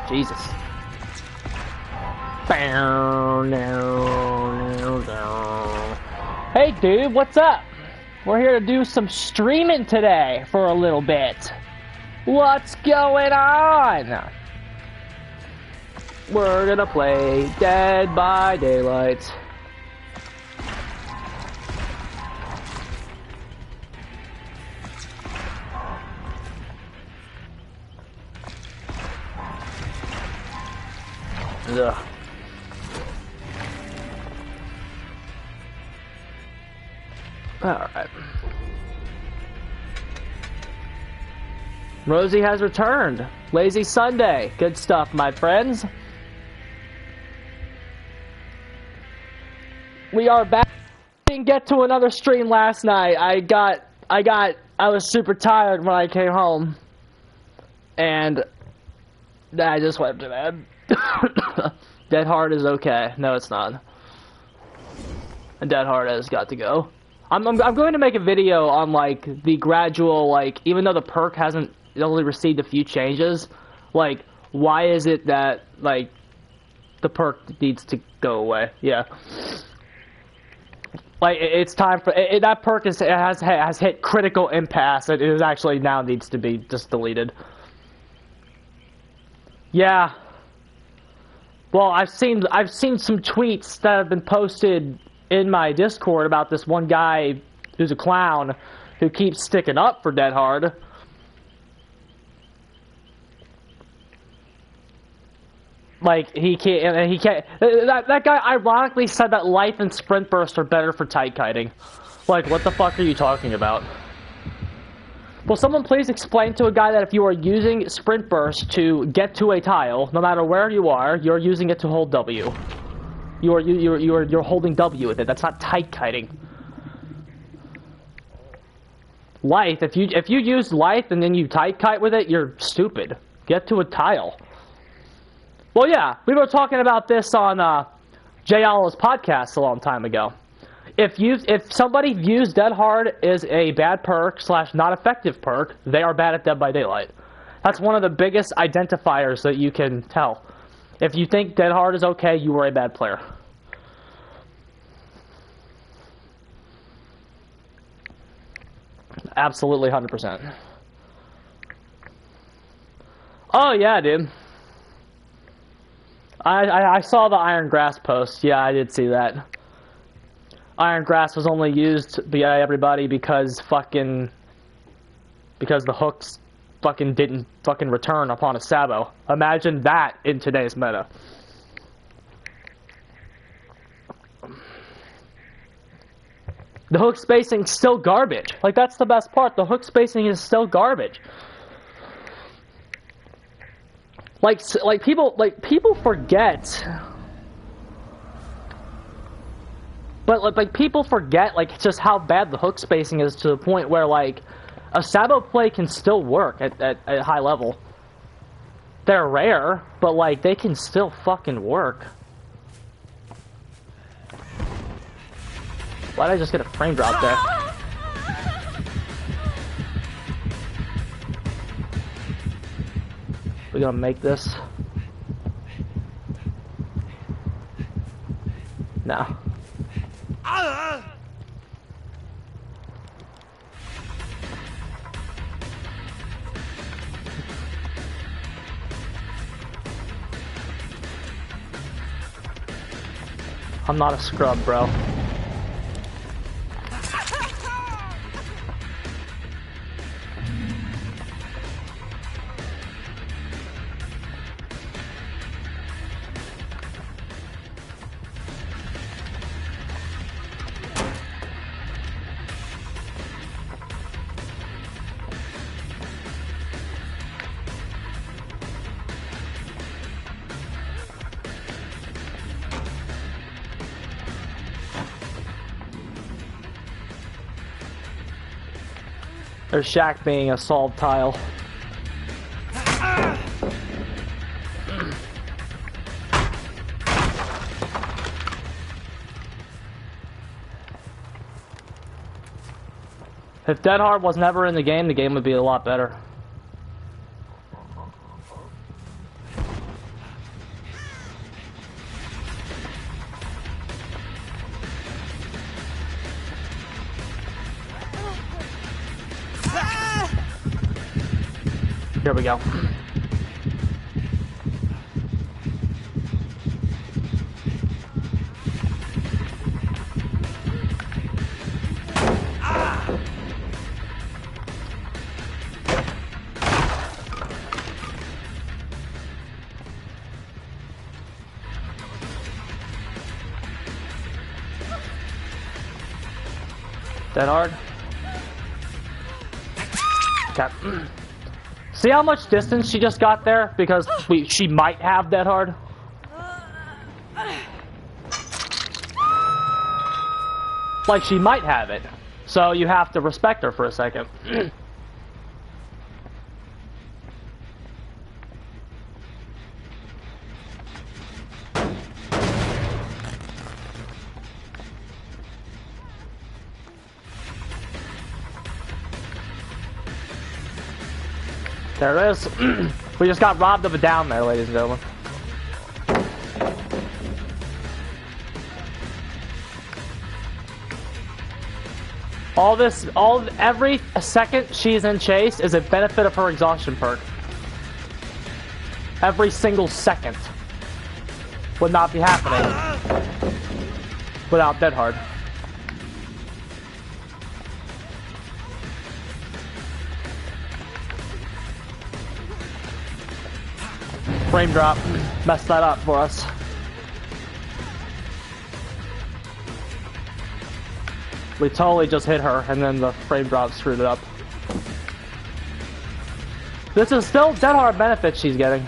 Jesus. Hey dude, what's up? We're here to do some streaming today for a little bit. What's going on? We're gonna play Dead by Daylight. Ugh. Alright. Rosie has returned. Lazy Sunday. Good stuff, my friends. We are back. I didn't get to another stream last night. I was super tired when I came home. And I just went to bed. Dead Hard is okay. No, it's not. And Dead Hard has got to go. I'm going to make a video on, like, the gradual, like, even though the perk hasn't only received a few changes, like, why is it that, like, the perk needs to go away? Yeah. Like, it's time for... that perk has hit critical impasse. It is actually now needs to be just deleted. Yeah. Well, I've seen some tweets that have been posted in my Discord about this one guy who's a clown who keeps sticking up for Dead Hard. Like, he can't... That guy ironically said that Life and Sprint Burst are better for tight kiting. Like, what the fuck are you talking about? Will someone please explain to a guy that if you are using Sprint Burst to get to a tile, no matter where you are, you're using it to hold W. You're holding W with it. That's not tight kiting. Life, if you use Life and then you tight kite with it, you're stupid. Get to a tile. Well, yeah, we were talking about this on Jay Olive's podcast a long time ago. If somebody views Dead Hard as a bad perk / not effective perk, they are bad at Dead by Daylight. That's one of the biggest identifiers that you can tell. If you think Dead Hard is okay, you are a bad player. Absolutely 100%. Oh yeah, dude. I saw the Iron Grass post. Yeah, I did see that. Iron Grass was only used by everybody because the hooks fucking didn't fucking return upon a Sabo. Imagine that in today's meta. The hook spacing's still garbage. Like, that's the best part. The hook spacing is still garbage. Like people forget. But like people forget like just how bad the hook spacing is to the point where like a Sabo play can still work at high level. They're rare, but like they can still fucking work. Why did I just get a frame drop there? We gonna make this? No. I'm not a scrub, bro. There's Shaq being a solved tile. If Dead Hard was never in the game would be a lot better. Here we go. That hard? Okay. See how much distance she just got there? Because she might have that hard. Like, she might have it. So you have to respect her for a second. There it is. We just got robbed of a down there, ladies and gentlemen. Every second she's in chase is a benefit of her exhaustion perk. Every single second would not be happening without Dead Hard. Frame drop messed that up for us. We totally just hit her, and then the frame drop screwed it up. This is still Dead Hard benefits she's getting.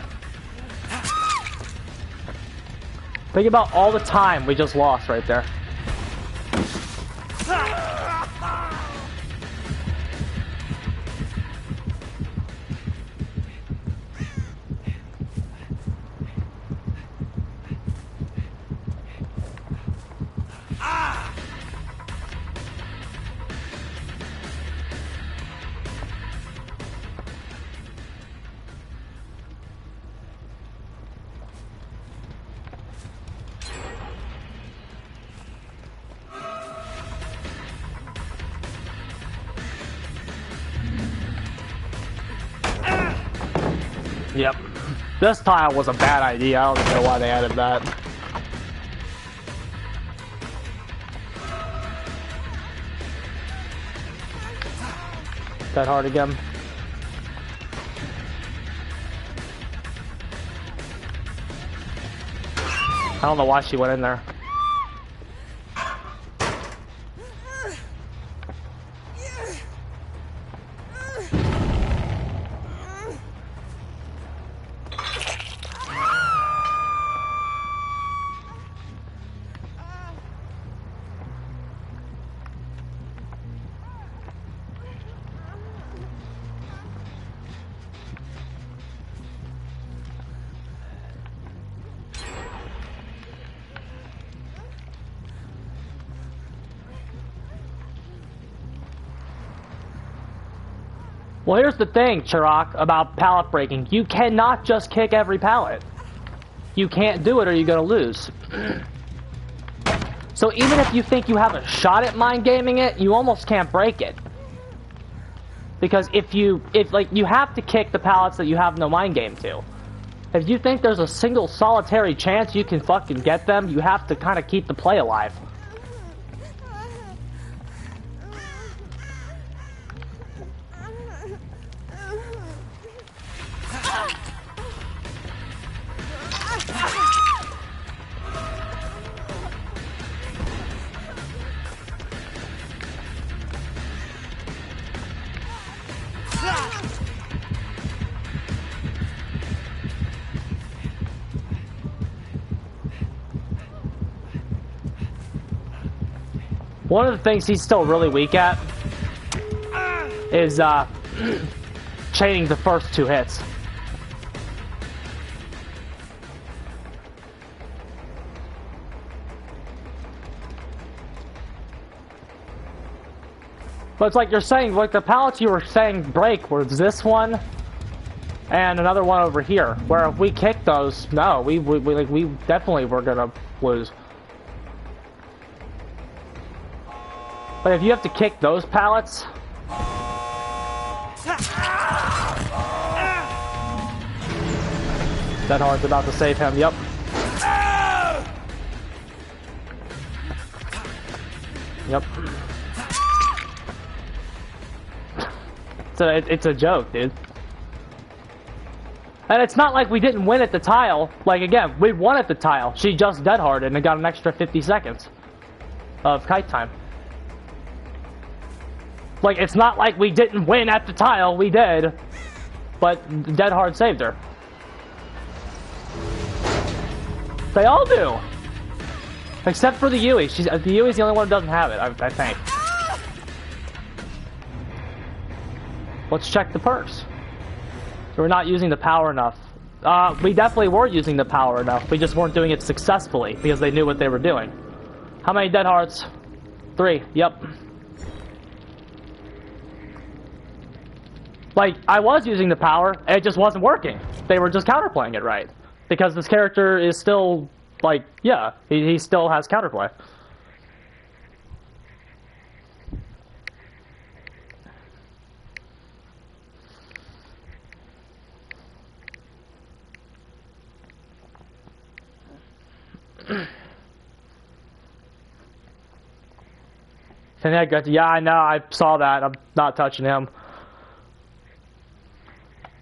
Think about all the time we just lost right there. Yep. This tile was a bad idea. I don't even know why they added that. That hard again. I don't know why she went in there. Well, here's the thing, Chirac, about pallet breaking. You cannot just kick every pallet. You can't do it or you're gonna lose. So even if you think you have a shot at mind gaming it, you almost can't break it. Because if you have to kick the pallets that you have no mind game to. If you think there's a single solitary chance you can fucking get them, you have to kind of keep the play alive. One of the things he's still really weak at is chaining the first two hits. But it's like you're saying, like the pallets you were saying break was this one and another one over here. Where if we kick those, no, we definitely were gonna lose. But if you have to kick those pallets, Dead Hard's about to save him, yep. Yep. So it's a joke, dude. And it's not like we didn't win at the tile. Like, again, we won at the tile. She just dead harded and got an extra 50 seconds of kite time. Like, it's not like we didn't win at the tile. We did. But dead hard saved her. They all do. Except for the Yui. The Yui's the only one who doesn't have it, I think. Let's check the perks. So we're not using the power enough. We definitely were using the power enough. We just weren't doing it successfully because they knew what they were doing. How many dead hearts? 3. Yep. Like, I was using the power, and it just wasn't working. They were just counterplaying it right. Because this character is still, like, yeah, he still has counterplay. Yeah, I know, I saw that. I'm not touching him.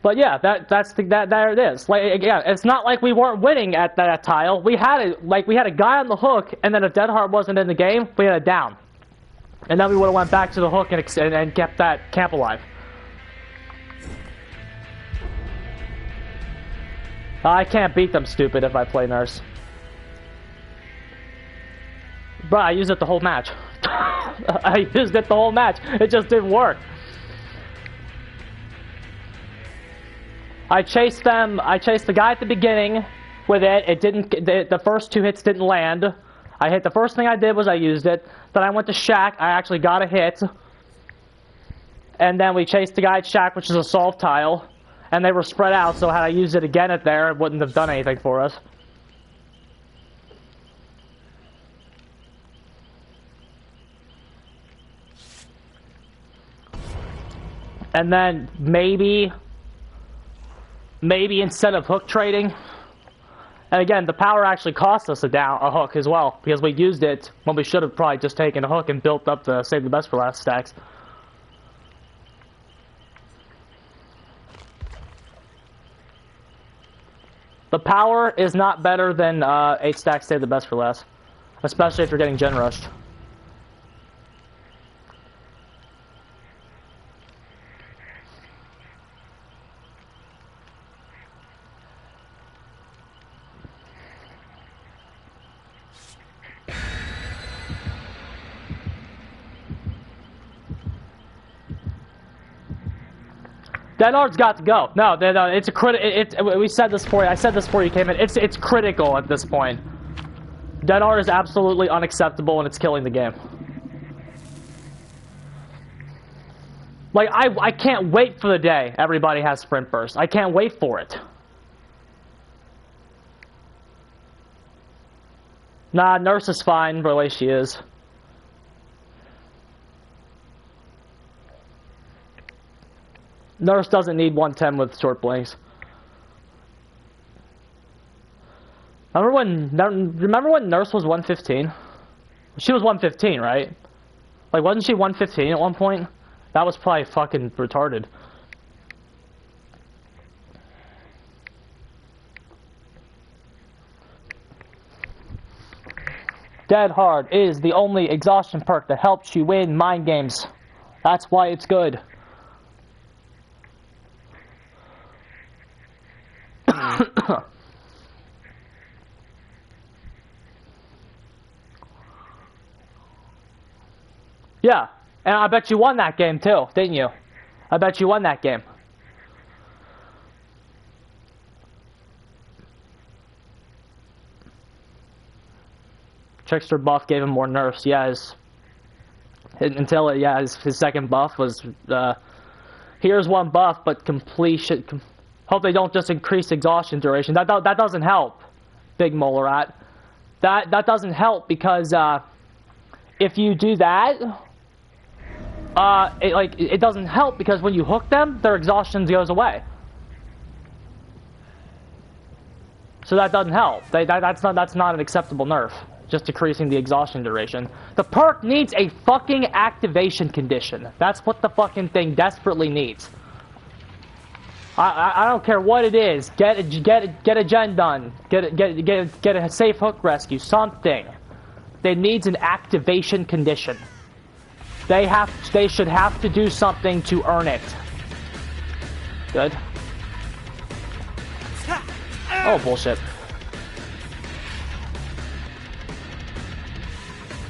But yeah, there it is. Like, again, it's not like we weren't winning at that tile. We had a guy on the hook, and then if Dead Heart wasn't in the game, we had it down. And then we would have went back to the hook and kept that camp alive. I can't beat them, stupid, if I play nurse. Bro, I used it the whole match. I used it the whole match. It just didn't work. I chased the guy at the beginning with it. It didn't. The first 2 hits didn't land. I hit. The first thing I did was I used it. Then I went to Shack. I actually got a hit. And then we chased the guy at Shack, which is a solve tile. And they were spread out, so had I used it again at there, it wouldn't have done anything for us. And then maybe instead of hook trading, and again, the power actually cost us a hook as well, because we used it when we should have probably just taken a hook and built up the save the best for last stacks. The power is not better than 8 stacks save the best for last, especially if you're getting gen rushed. Dead Hard's got to go. No, it's a we said this before. I said this before you came in. It's critical at this point. Dead Hard is absolutely unacceptable, and it's killing the game. Like, I can't wait for the day everybody has sprint burst. I can't wait for it. Nah, Nurse is fine the way she is. Nurse doesn't need 110 with short blinks. Remember when Nurse was 115? She was 115, right? Like, wasn't she 115 at one point? That was probably fucking retarded. Dead Hard is the only exhaustion perk that helps you win mind games. That's why it's good. Yeah, and I bet you won that game too, didn't you? I bet you won that game. Trickster buff gave him more nerfs. Yeah, his second buff was here's one buff, but completion. Hope they don't just increase exhaustion duration. That doesn't help, Big Molerat. That doesn't help because if you do that, it doesn't help because when you hook them, their exhaustion goes away. So that doesn't help. That's not an acceptable nerf. Just decreasing the exhaustion duration. The perk needs a fucking activation condition. That's what the fucking thing desperately needs. I don't care what it is. Get a gen done. Get a safe hook rescue. Something. It needs an activation condition. They should have to do something to earn it. Good. Oh bullshit.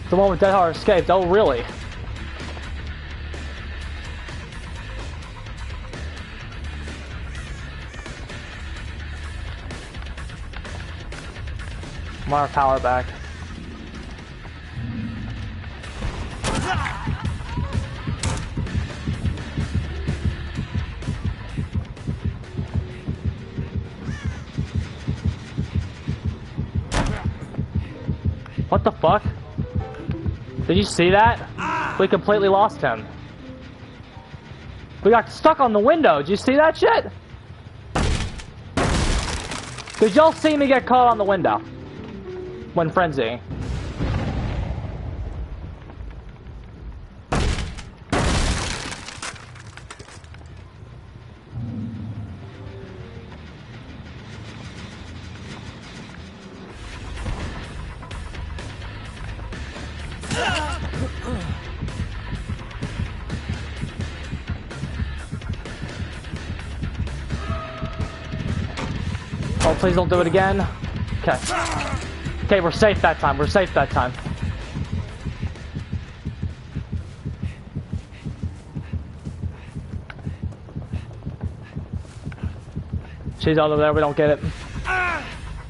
The one with Dead Hard escaped. Oh really? Want our power back. What the fuck? Did you see that? We completely lost him. We got stuck on the window. Did you see that shit? Did y'all see me get caught on the window? When frenzying. Oh, please don't do it again. Okay. Okay, we're safe that time. We're safe that time. She's over there. We don't get it.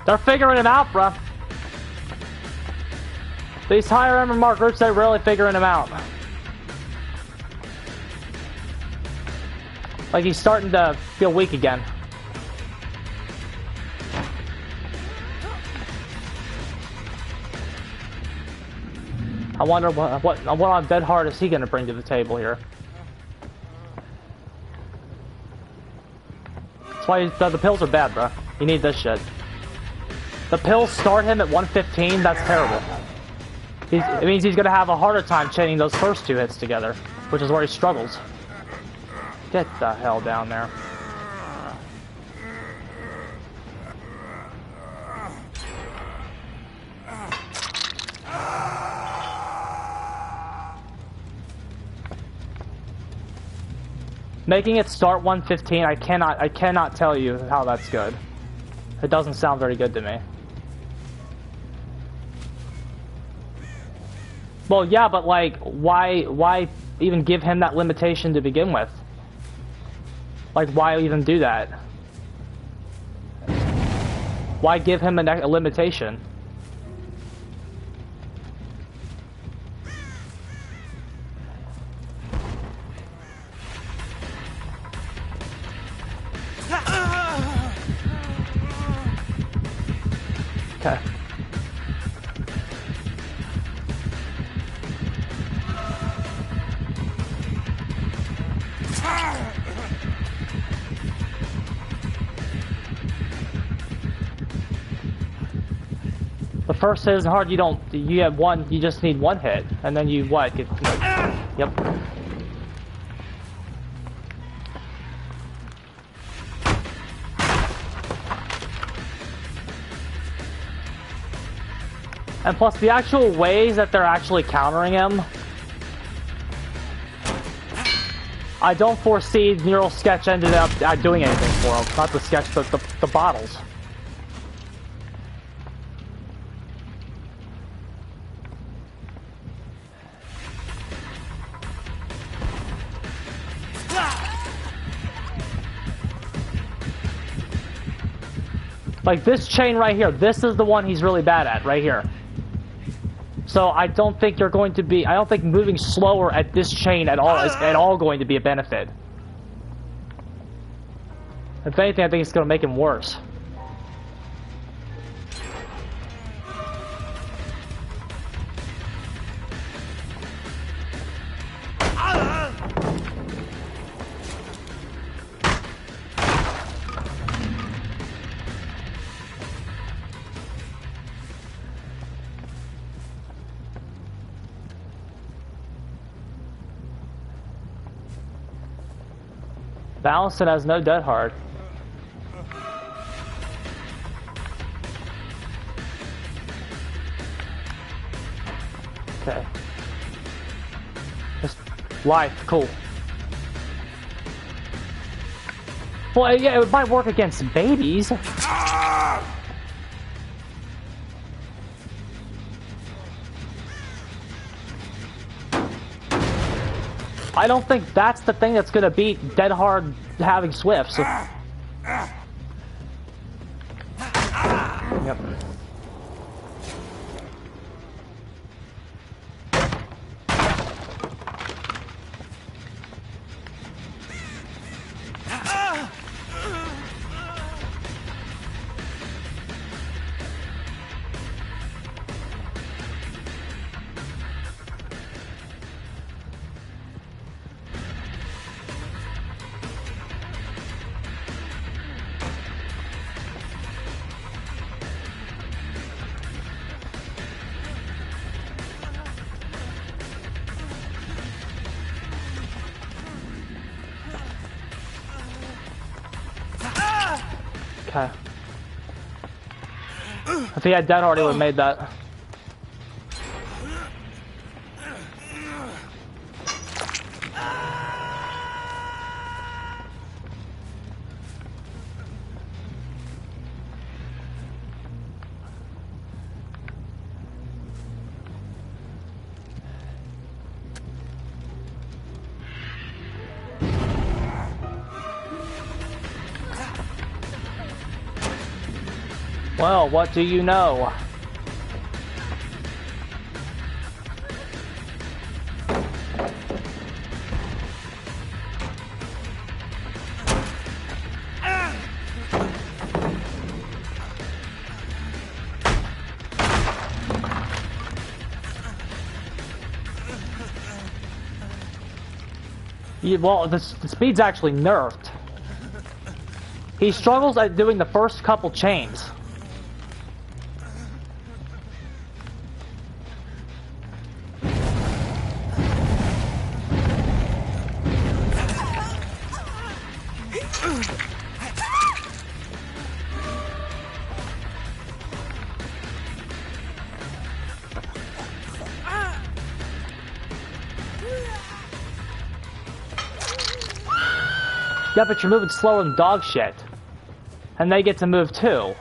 They're figuring him out, bruh. These higher MMR groups, they're really figuring him out. Like he's starting to feel weak again. I wonder what on Dead Hard is he gonna bring to the table here. That's why the pills are bad, bro. You need this shit. The pills start him at 115. That's terrible. It means he's gonna have a harder time chaining those first two hits together, which is where he struggles. Get the hell down there. Making it start 115, I cannot tell you how that's good. It doesn't sound very good to me. Well, yeah, but like, why even give him that limitation to begin with? Like, why even do that? Why give him a limitation? Okay. The first hit isn't hard. You have one. You just need one hit, and then you what? Yep. And plus, the actual ways that they're actually countering him, I don't foresee Neural Sketch ended up doing anything for him. Not the sketch, but the bottles. Like this chain right here, this is the one he's really bad at, right here. So I don't think you're going to be, I don't think moving slower at this chain at all is at all going to be a benefit. If anything, I think it's going to make him worse. Balancing has no dead hard. Okay. Just life, cool. Well, yeah, it might work against babies. I don't think that's the thing that's gonna beat dead hard having swifts. Yep. Okay. If he had dead hard, he would have made that. Well, what do you know? Well, the speed's actually nerfed. He struggles at doing the first couple chains. Yeah, but you're moving slower than dog shit. And they get to move too.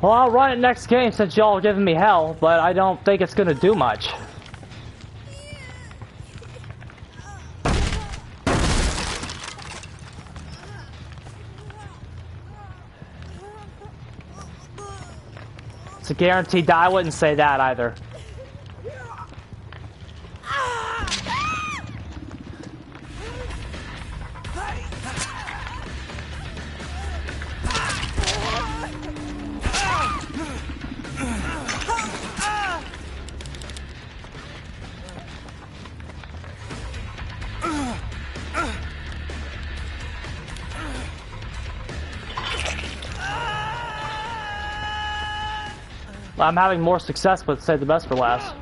Well, I'll run it next game since y'all are giving me hell, but I don't think it's gonna do much. It's a guaranteed die. I wouldn't say that either. I'm having more success, but save the best for last.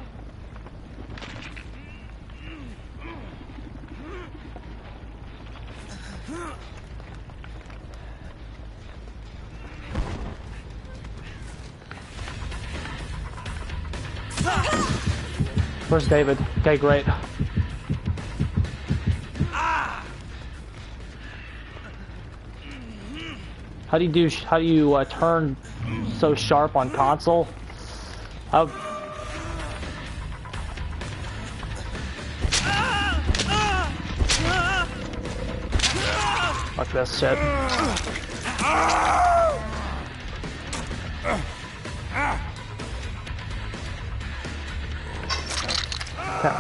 Where's David? Okay, great. How do you turn so sharp on console? Fuck this shit. Okay.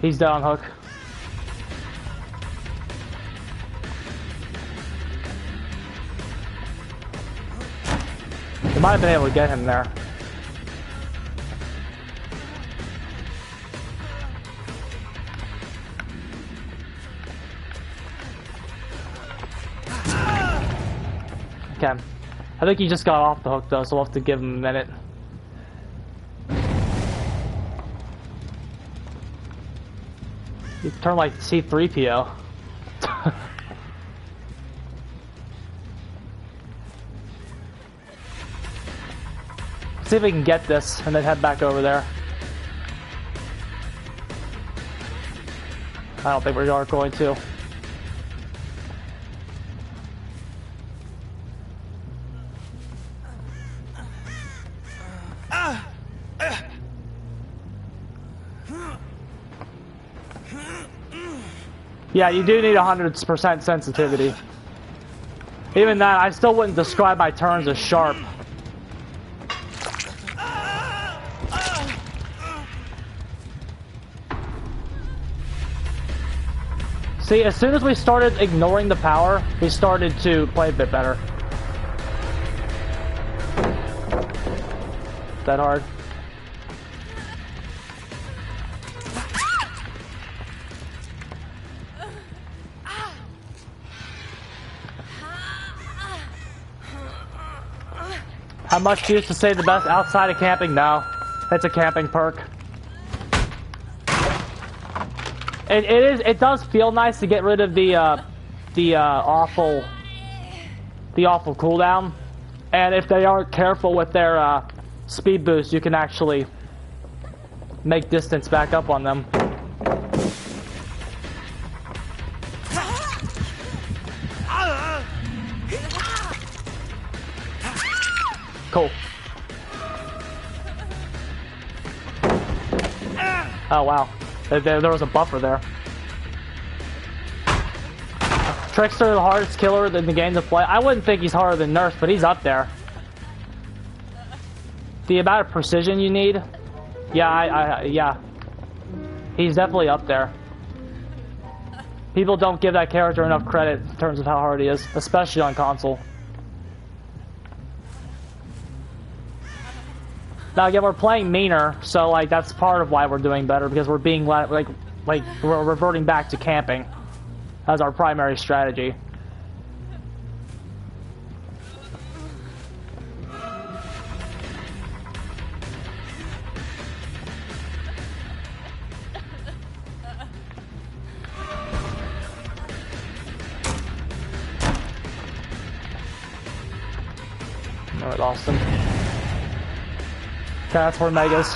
He's down, Hook. We might have been able to get him there. Okay. I think he just got off the hook though, so we'll have to give him a minute. You turn like C-3PO. See if we can get this and then head back over there. I don't think we are going to. Yeah, you do need 100% sensitivity. Even that, I still wouldn't describe my turns as sharp. See, as soon as we started ignoring the power, we started to play a bit better. That hard. How much do you use to say the best outside of camping? No, it's a camping perk. It does feel nice to get rid of the awful cooldown, and if they aren't careful with their speed boost, you can actually make distance back up on them. Cool. Oh wow, there was a buffer there. Trickster, the hardest killer in the game to play. I wouldn't think he's harder than Nurse, but he's up there. The amount of precision you need, yeah, yeah, he's definitely up there. People don't give that character enough credit in terms of how hard he is, especially on console. Now again, we're playing meaner, so like that's part of why we're doing better, because we're being like we're reverting back to camping as our primary strategy. Alright, lost him. Okay, that's for Megas.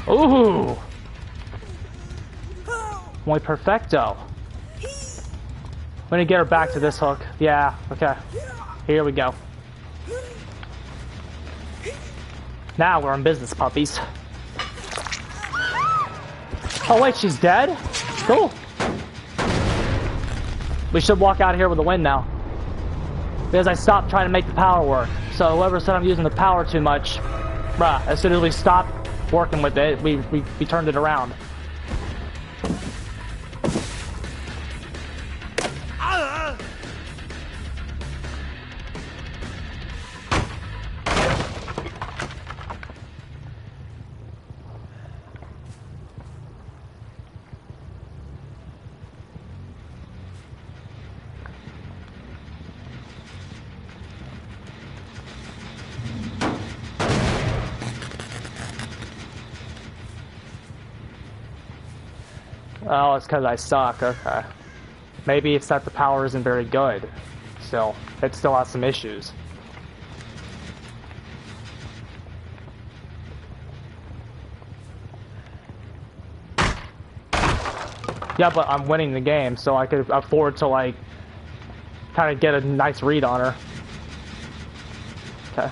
Ooh! Muy perfecto. I'm gonna get her back to this hook. Yeah, okay. Here we go. Now we're in business, puppies. Oh wait, she's dead? Cool. We should walk out of here with a win now. Because I stopped trying to make the power work. So whoever said I'm using the power too much, bruh, as soon as we stopped working with it, we turned it around. Oh, it's because I suck. Okay. Maybe it's that the power isn't very good. Still, it still has some issues. Yeah, but I'm winning the game, so I could afford to, like, kind of get a nice read on her. Okay.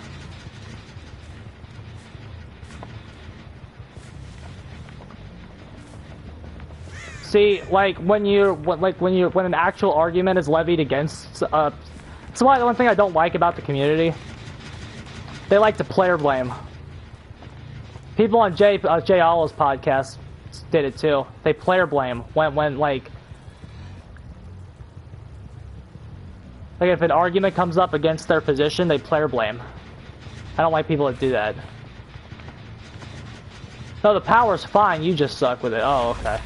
See, like when an actual argument is levied against, it's one thing I don't like about the community. They like to player blame. People on Jay Allow's podcast did it too. They player blame when like if an argument comes up against their position, they player blame. I don't like people that do that. No, the power's fine. You just suck with it. Oh, okay.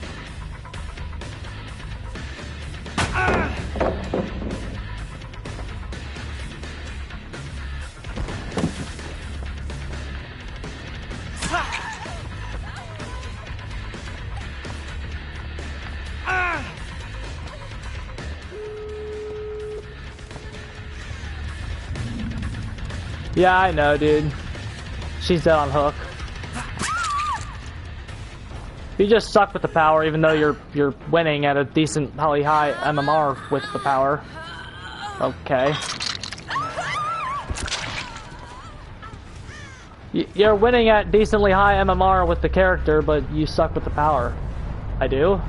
Yeah, I know, dude. She's dead on hook. You just suck with the power, even though you're winning at a decently high MMR with the power. Okay. You're winning at decently high MMR with the character, but you suck with the power. I do?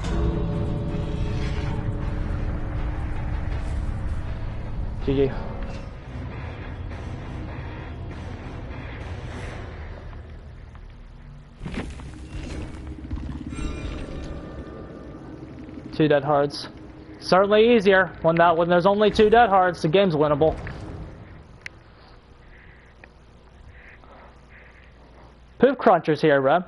GG. Two dead hearts. Certainly easier when there's only two dead hearts. The game's winnable. Poop Cruncher's here, bro.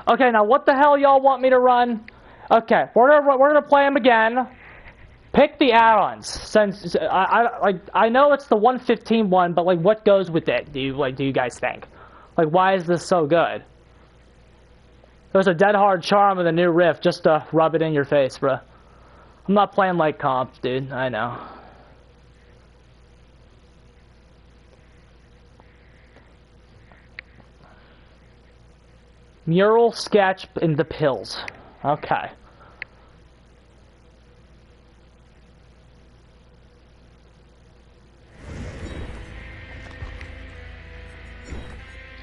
Okay, now what the hell y'all want me to run? Okay, we're gonna play him again. Pick the add-ons. Since I know it's the 115 one, but like, what goes with it? Do you guys think? Like, why is this so good? There's a dead hard charm with a new riff just to rub it in your face, bro. I'm not playing like comp, dude. I know. Mural sketch in the pills. Okay.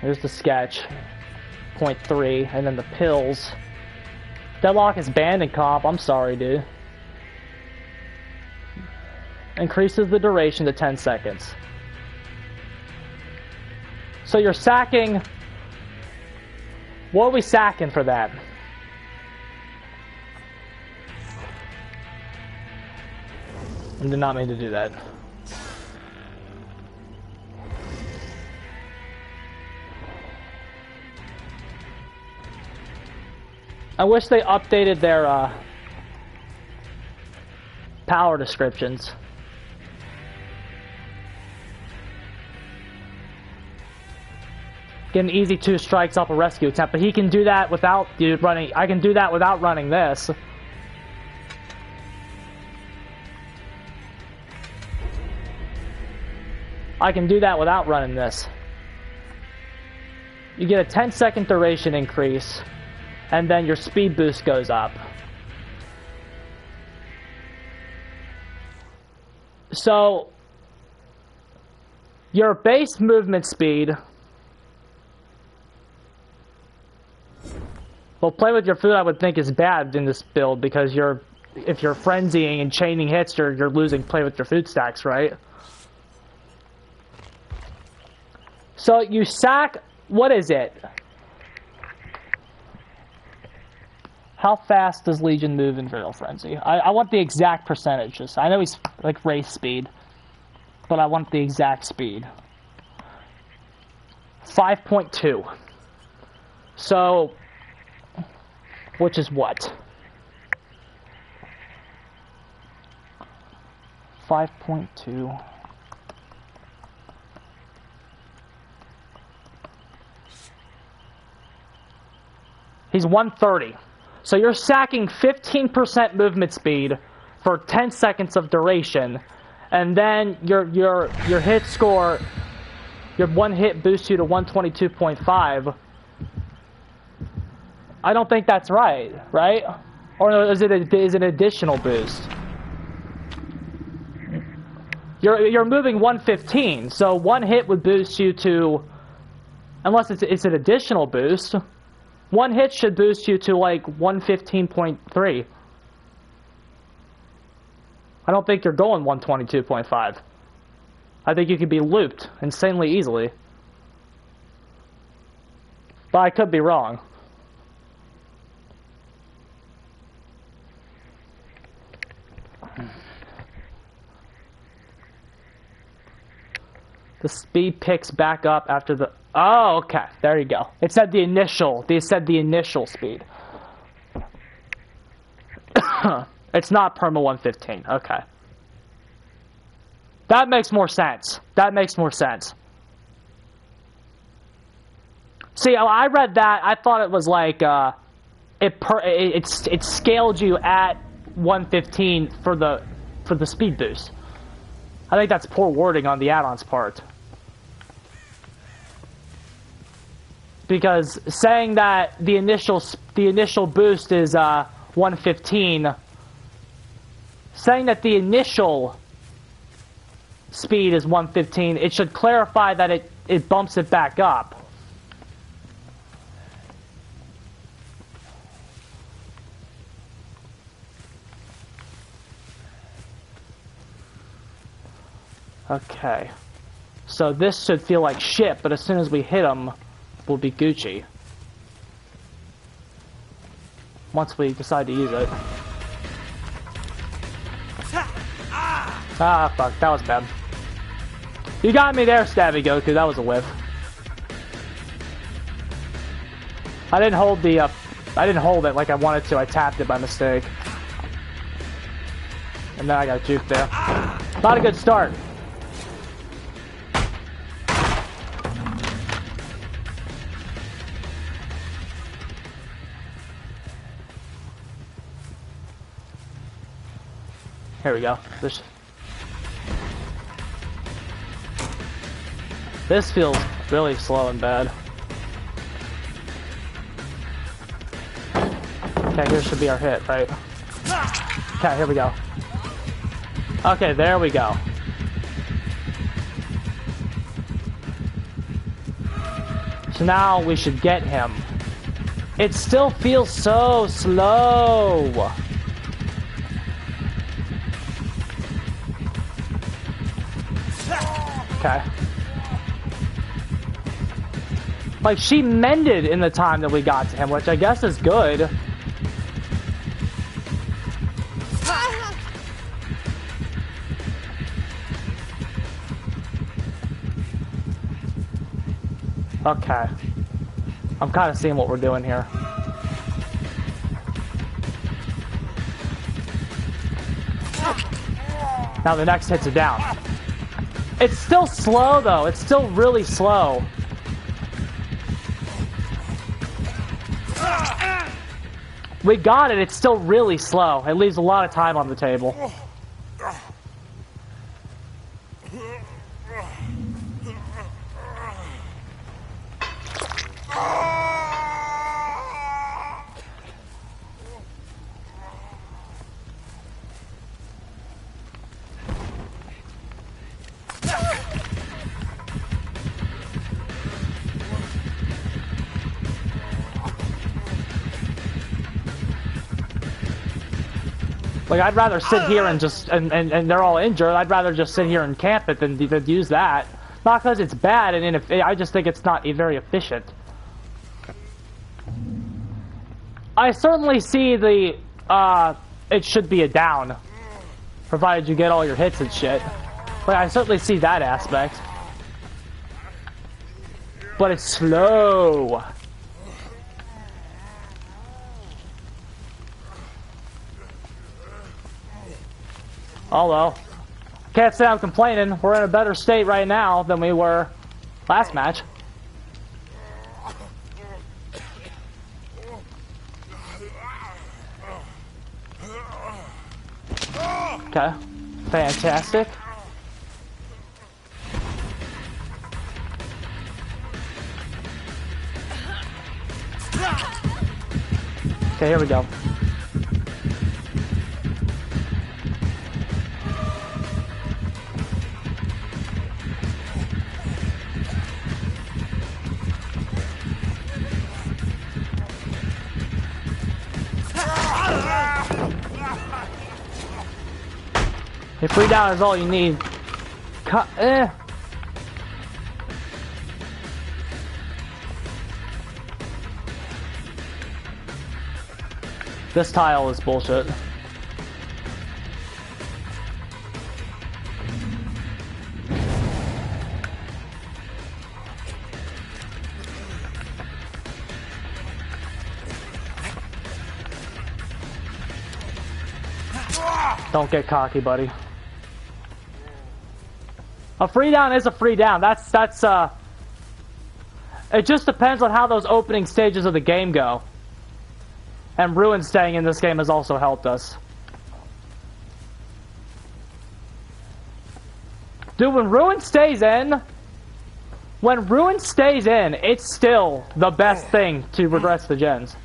Here's the sketch. 0.3, and then the pills. Deadlock is banned in comp. I'm sorry, dude. Increases the duration to 10 seconds. So you're sacking... What are we sacking for that? I did not mean to do that. I wish they updated their power descriptions. Get an easy 2 strikes off a rescue attempt, but he can do that without running. I can do that without running this. I can do that without running this. You get a 10-second duration increase, and then your speed boost goes up. So, your base movement speed... Well, play with your food, I would think, is bad in this build, because if you're frenzying and chaining hits, you're losing play with your food stacks, right? So you sack, what is it? How fast does Legion move in Fatal Frenzy? I want the exact percentages. I know he's like race speed, but I want the exact speed. 5.2. So... Which is what? 5.2. He's 130. So you're sacking 15% movement speed for 10 seconds of duration, and then your hit score, your one hit boosts you to 122.5. I don't think that's right? Or is it an additional boost? You're moving 115, so one hit would boost you to, unless it's an additional boost, one hit should boost you to like 115.3. I don't think you're going 122.5. I think you could be looped insanely easily. But I could be wrong. The speed picks back up after the... Oh, okay. There you go. It said the initial. They said the initial speed. It's not perma 115. Okay. That makes more sense. That makes more sense. See, I read that. I thought it was like it scaled you at 115 for the speed boost. I think that's poor wording on the add-on's part. Because saying that the initial boost is 115, saying that the initial speed is 115, it should clarify that it bumps it back up. Okay. So this should feel like shit, but as soon as we hit them, we'll be Gucci. Once we decide to use it. Ah, fuck. That was bad. You got me there, Stabby Goku. That was a whiff. I didn't hold it like I wanted to. I tapped it by mistake. And then I got juked there. Not a good start. Here we go. This feels really slow and bad. Okay, here should be our hit, right? Okay, here we go. Okay, there we go. So now we should get him. It still feels so slow. Okay. Like, she mended in the time that we got to him, which I guess is good. Okay. I'm kind of seeing what we're doing here. Now the next hits are down. It's still slow, though. It's still really slow. We got it. It's still really slow. It leaves a lot of time on the table. Like, I'd rather sit here and just, and they're all injured, I'd rather just sit here and camp it than use that. Not because it's bad, and I just think it's not very efficient. I certainly see the, it should be a down. Provided you get all your hits and shit. Like, I certainly see that aspect. But it's slow. Oh well. Can't say I'm complaining. We're in a better state right now than we were last match. Okay. Fantastic. Okay, here we go. A free down is all you need. This tile is bullshit. Don't get cocky, buddy. A free down is a free down. It just depends on how those opening stages of the game go. And Ruin staying in this game has also helped us. Dude, when Ruin stays in, it's still the best thing to regress the gens.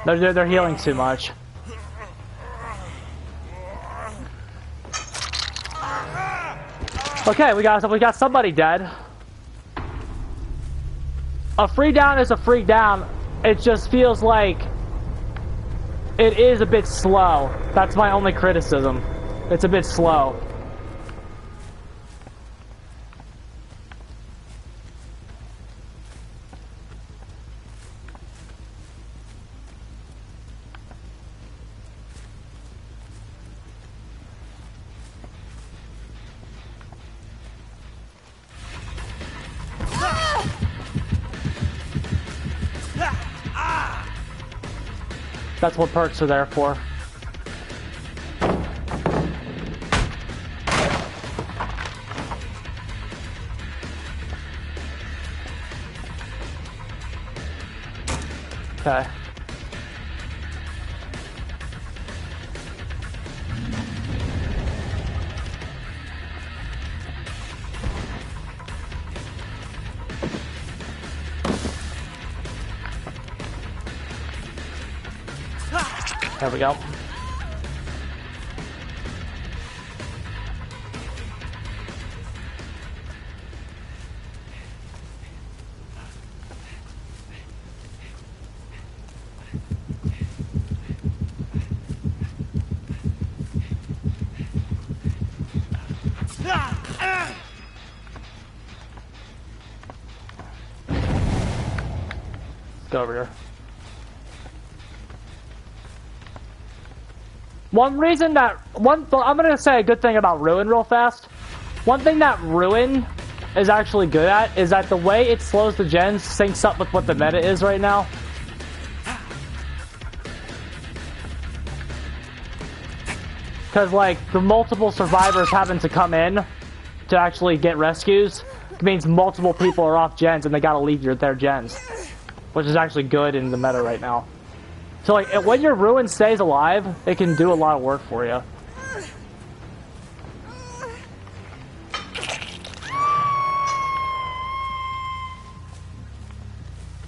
They're healing too much. Okay, we got somebody dead. A free down is a free down. It just feels like it is a bit slow. That's my only criticism. It's a bit slow. That's what perks are there for. Okay. There we go. Let's go over here. I'm gonna say a good thing about Ruin real fast. One thing that Ruin is actually good at is that the way it slows the gens syncs up with what the meta is right now. Because, like, the multiple survivors having to come in to actually get rescues means multiple people are off gens and they gotta leave their gens. Which is actually good in the meta right now. So, like, when your Ruin stays alive, it can do a lot of work for you.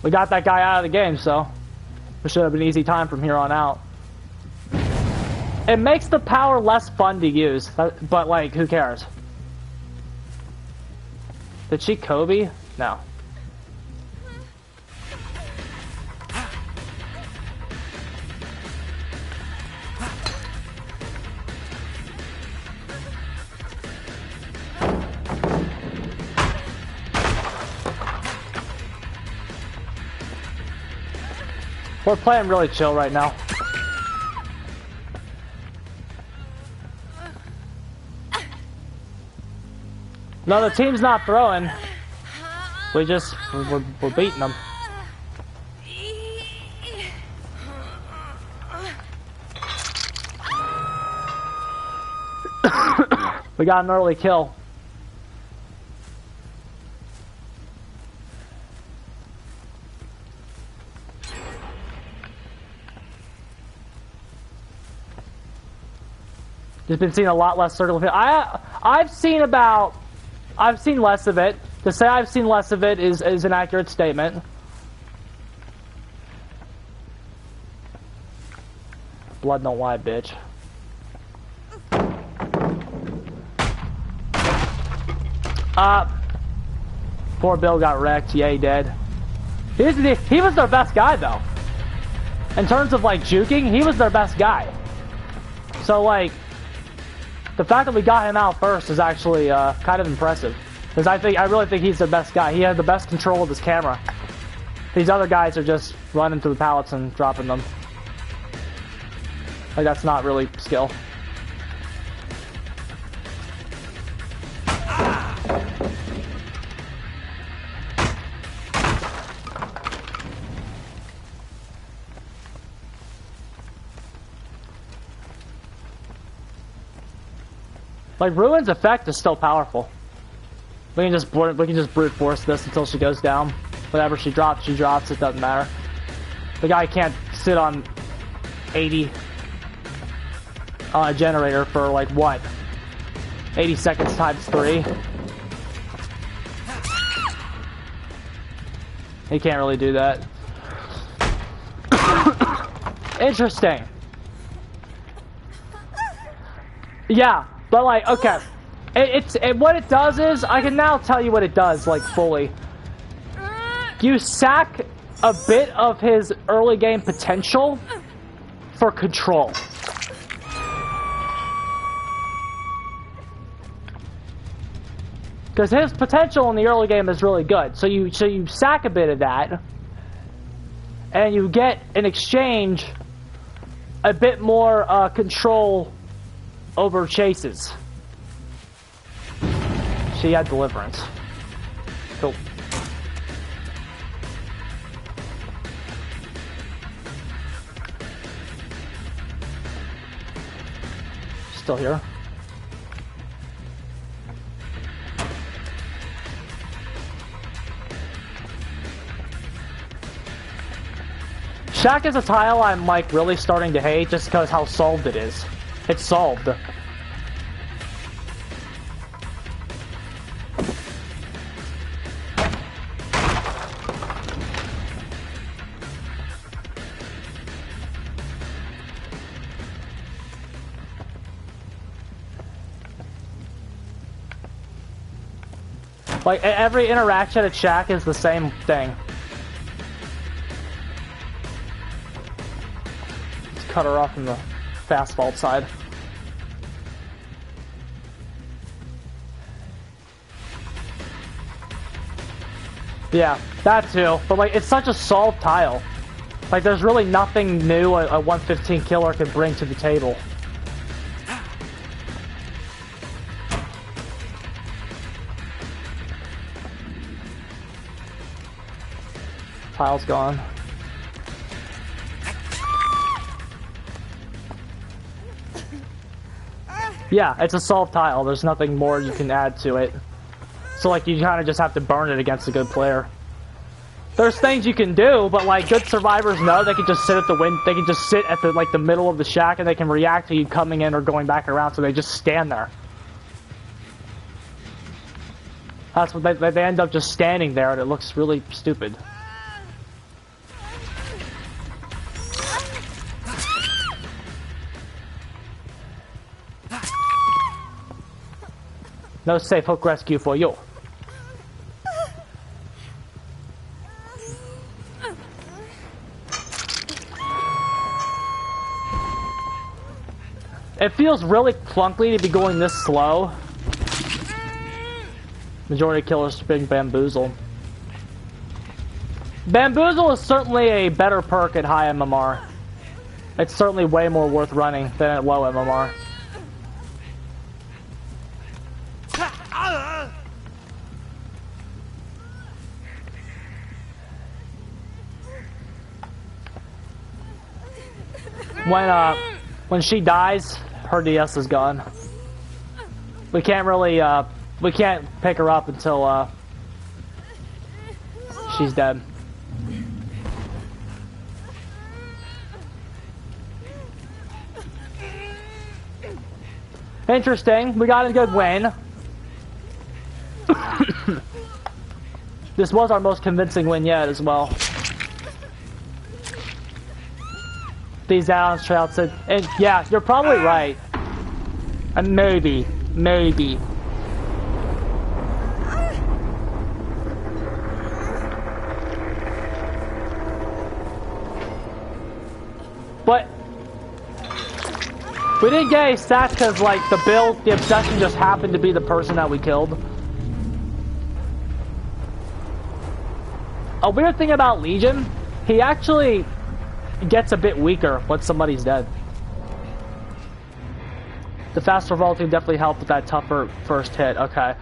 We got that guy out of the game, so it should have been an easy time from here on out. It makes the power less fun to use, but, like, who cares? Did she Kobe? No. We're playing really chill right now. No, the team's not throwing. We're beating them. We got an early kill. Just been seeing a lot less circle of hit. I've seen less of it. To say I've seen less of it is an accurate statement. Blood don't lie, bitch. Poor Bill got wrecked. Yeah, he did. He was their best guy, though. In terms of, like, juking, he was their best guy. So, like, the fact that we got him out first is actually kind of impressive. Because I really think he's their best guy. He has the best control of his camera. These other guys are just running through the pallets and dropping them. Like, that's not really skill. Like, Ruin's effect is still powerful. We can just brute force this until she goes down. Whatever she drops, it doesn't matter. The guy can't sit on 80 on a generator for, like, what? 80 seconds times 3? He can't really do that. Interesting. Yeah. But, like, okay, what it does is, I can now tell you what it does, like, fully. You sack a bit of his early game potential for control. Because his potential in the early game is really good. So you sack a bit of that, and you get, in exchange, a bit more control over chases. She had deliverance. Cool. Still here. Shack is a tile I'm, like, really starting to hate just because how solved it is. It's solved. Like, every interaction at Shack is the same thing. Let's cut her off from the fast vault side. Yeah, that too. But, like, it's such a solved tile. Like, there's really nothing new a 115 killer can bring to the table. Tile's gone. Yeah, it's a solved tile. There's nothing more you can add to it. So, like, you kind of just have to burn it against a good player. There's things you can do, but, like, good survivors know they can just sit at the they can just sit at the, like, the middle of the shack and they can react to you coming in or going back around, so they just stand there. That's what they end up just standing there and it looks really stupid. No safe hook rescue for you. It feels really clunky to be going this slow. Majority of killers being bamboozled. Bamboozle is certainly a better perk at high MMR. It's certainly way more worth running than at low MMR. When she dies, her DS is gone. We can't really, we can't pick her up until, she's dead. Interesting. We got a good win. This was our most convincing win yet as well. These add-ons try said, and yeah, you're probably right. And maybe. But we didn't get any stats because, like, the obsession just happened to be the person that we killed. A weird thing about Legion, he actually gets a bit weaker once somebody's dead. The faster vaulting definitely helped with that tougher first hit. Okay.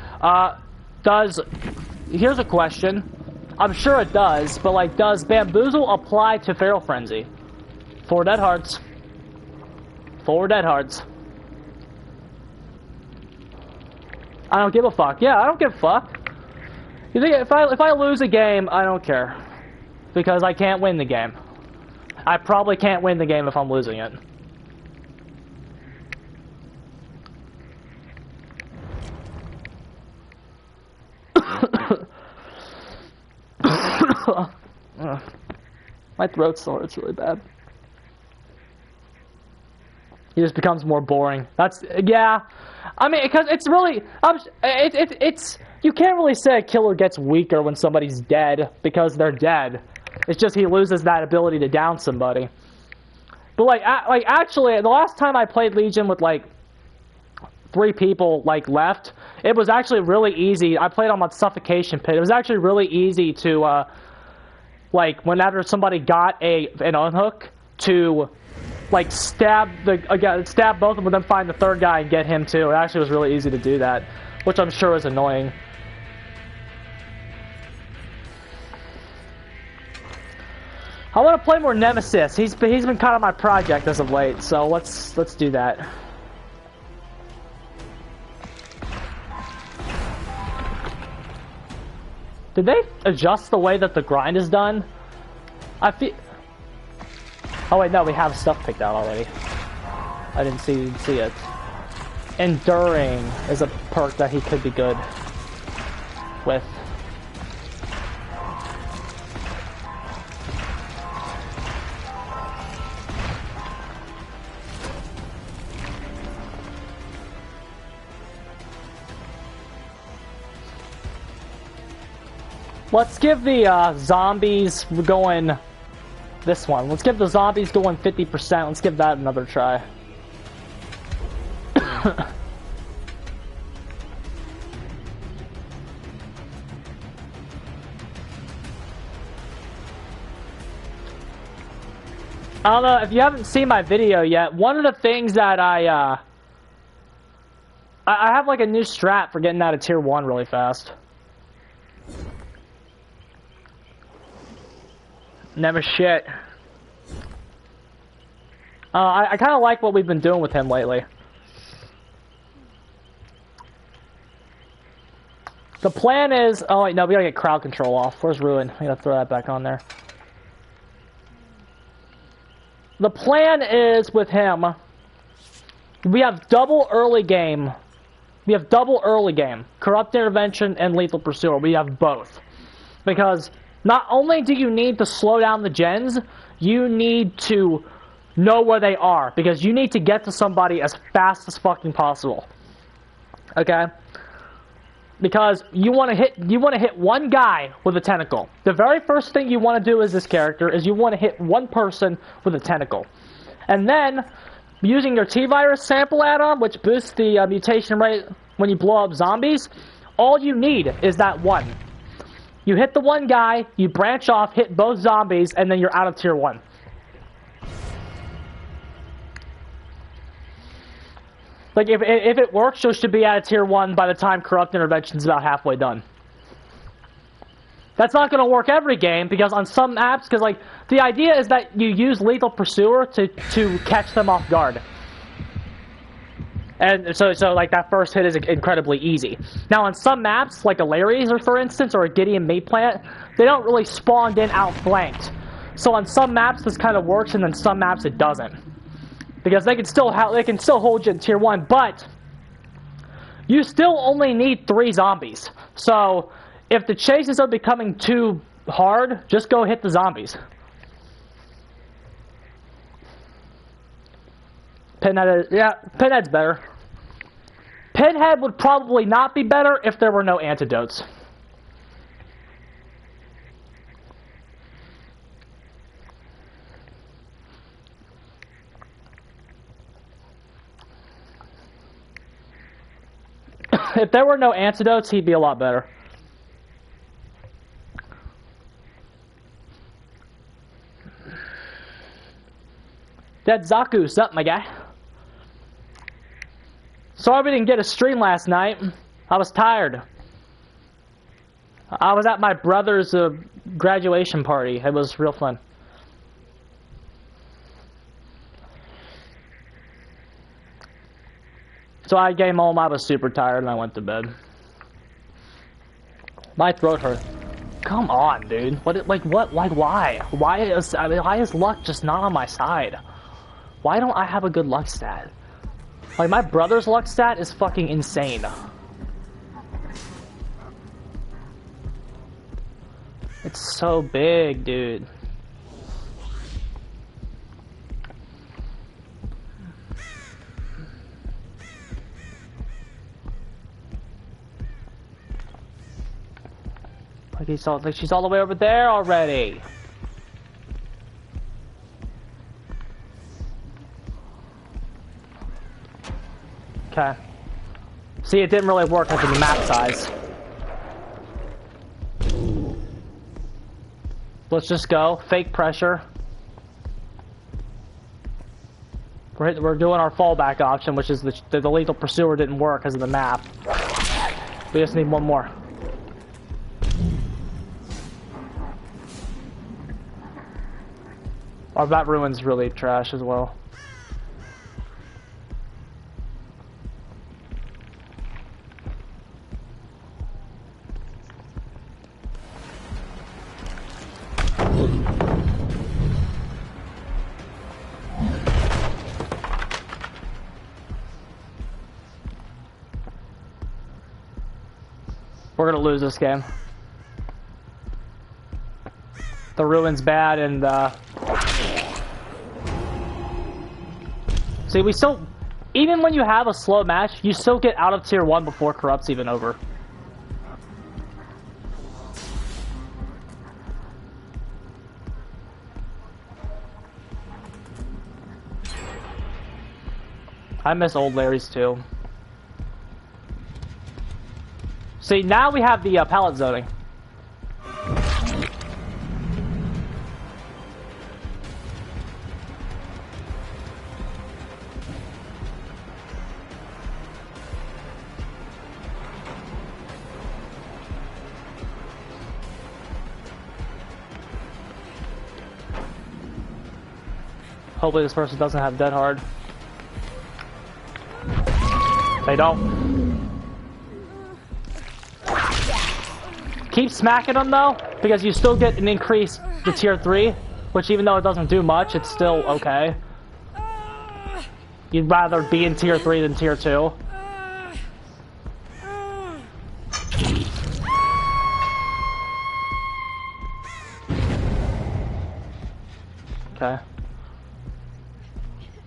Here's a question. I'm sure it does, but like, does Bamboozle apply to Feral Frenzy? 4 dead hearts. 4 dead hearts. I don't give a fuck. Yeah, I don't give a fuck. You think if I lose a game, I don't care. Because I can't win the game. I probably can't win the game if I'm losing it. My throat still hurts really bad. He just becomes more boring. That's, yeah. I mean, because it's really, it's you can't really say a killer gets weaker when somebody's dead because they're dead. It's just he loses that ability to down somebody. But like actually, the last time I played Legion with like 3 people like left, it was actually really easy. I played on my suffocation pit. It was actually really easy to like whenever somebody got an unhook to like stab both of them, but then find the third guy and get him too. It actually was really easy to do that, which I'm sure is annoying. I want to play more Nemesis. He's been kind of my project as of late, so let's do that. Did they adjust the way that the grind is done? I feel. Oh wait, no, we have stuff picked out already. I didn't see it. Enduring is a perk that he could be good with. Let's give the zombies going this one. Let's give the zombies going 50%. Let's give that another try. I don't know if you haven't seen my video yet. One of the things that I have like a new strat for getting out of tier 1 really fast. Never shit. I kind of like what we've been doing with him lately. The plan is... Oh, wait, no, we gotta get crowd control off. Where's Ruin? We gotta throw that back on there. The plan is, with him, we have double early game. We have double early game. Corrupt Intervention and Lethal Pursuer. We have both. Because... not only do you need to slow down the gens, you need to know where they are, because you need to get to somebody as fast as fucking possible. Okay? Because you want to hit one guy with a tentacle. The very first thing you want to do as this character is you want to hit one person with a tentacle. And then, using your T-Virus sample add-on, which boosts the mutation rate when you blow up zombies, all you need is that one. You hit the one guy, you branch off, hit both zombies, and then you're out of tier 1. Like, if it works, you should be out of tier 1 by the time Corrupt Intervention's about halfway done. That's not going to work every game, because on some maps, because, like, the idea is that you use Lethal Pursuer to catch them off guard. And so like, that first hit is incredibly easy. Now, on some maps, like Hilarious, or for instance, or a Gideon Meat Plant, they don't really spawn in outflanked. So on some maps, this kind of works, and then some maps it doesn't. Because they can still hold you in tier 1, but you still only need 3 zombies. So if the chases are becoming too hard, just go hit the zombies. Pinhead's better. Pinhead would probably not be better if there were no antidotes. If there were no antidotes, he'd be a lot better. That Zaku's up, my guy. Sorry we didn't get a stream last night. I was tired. I was at my brother's graduation party. It was real fun. So I came home, I was super tired, and I went to bed. My throat hurt. Come on, dude. Why? Why is luck just not on my side? Why don't I have a good luck stat? Like, my brother's luck stat is fucking insane. It's so big, dude. Like she's all the way over there already. Okay. See, it didn't really work because of the map size. Let's just go. Fake pressure. We're doing our fallback option, which is the Lethal Pursuer didn't work because of the map. We just need one more. Our Bat Ruin's really trash as well. We're gonna lose this game. The Ruin's bad, and see, we still, even when you have a slow match, you still get out of tier 1 before Corrupt's even over. I miss old Larry's too. See, now we have the pallet zoning. Hopefully this person doesn't have dead hard. They don't. Keep smacking them though, because you still get an increase to tier 3, which even though it doesn't do much, it's still okay. You'd rather be in tier 3 than tier 2. Okay.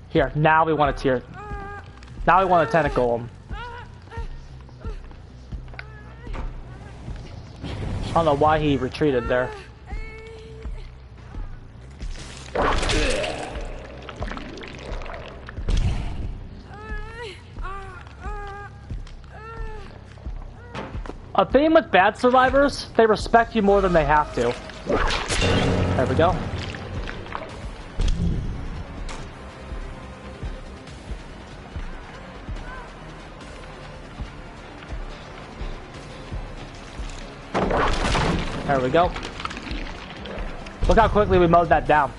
Here, now we want a tier. Now we want a tentacle him. I don't know why he retreated there. A theme with bad survivors, they respect you more than they have to. There we go. There we go. Look how quickly we mowed that down.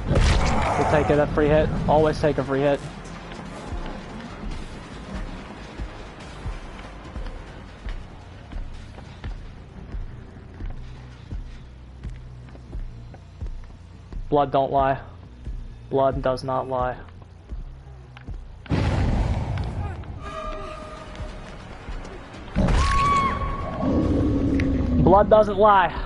We'll take a free hit. Always take a free hit. Blood don't lie. Blood does not lie. Blood doesn't lie.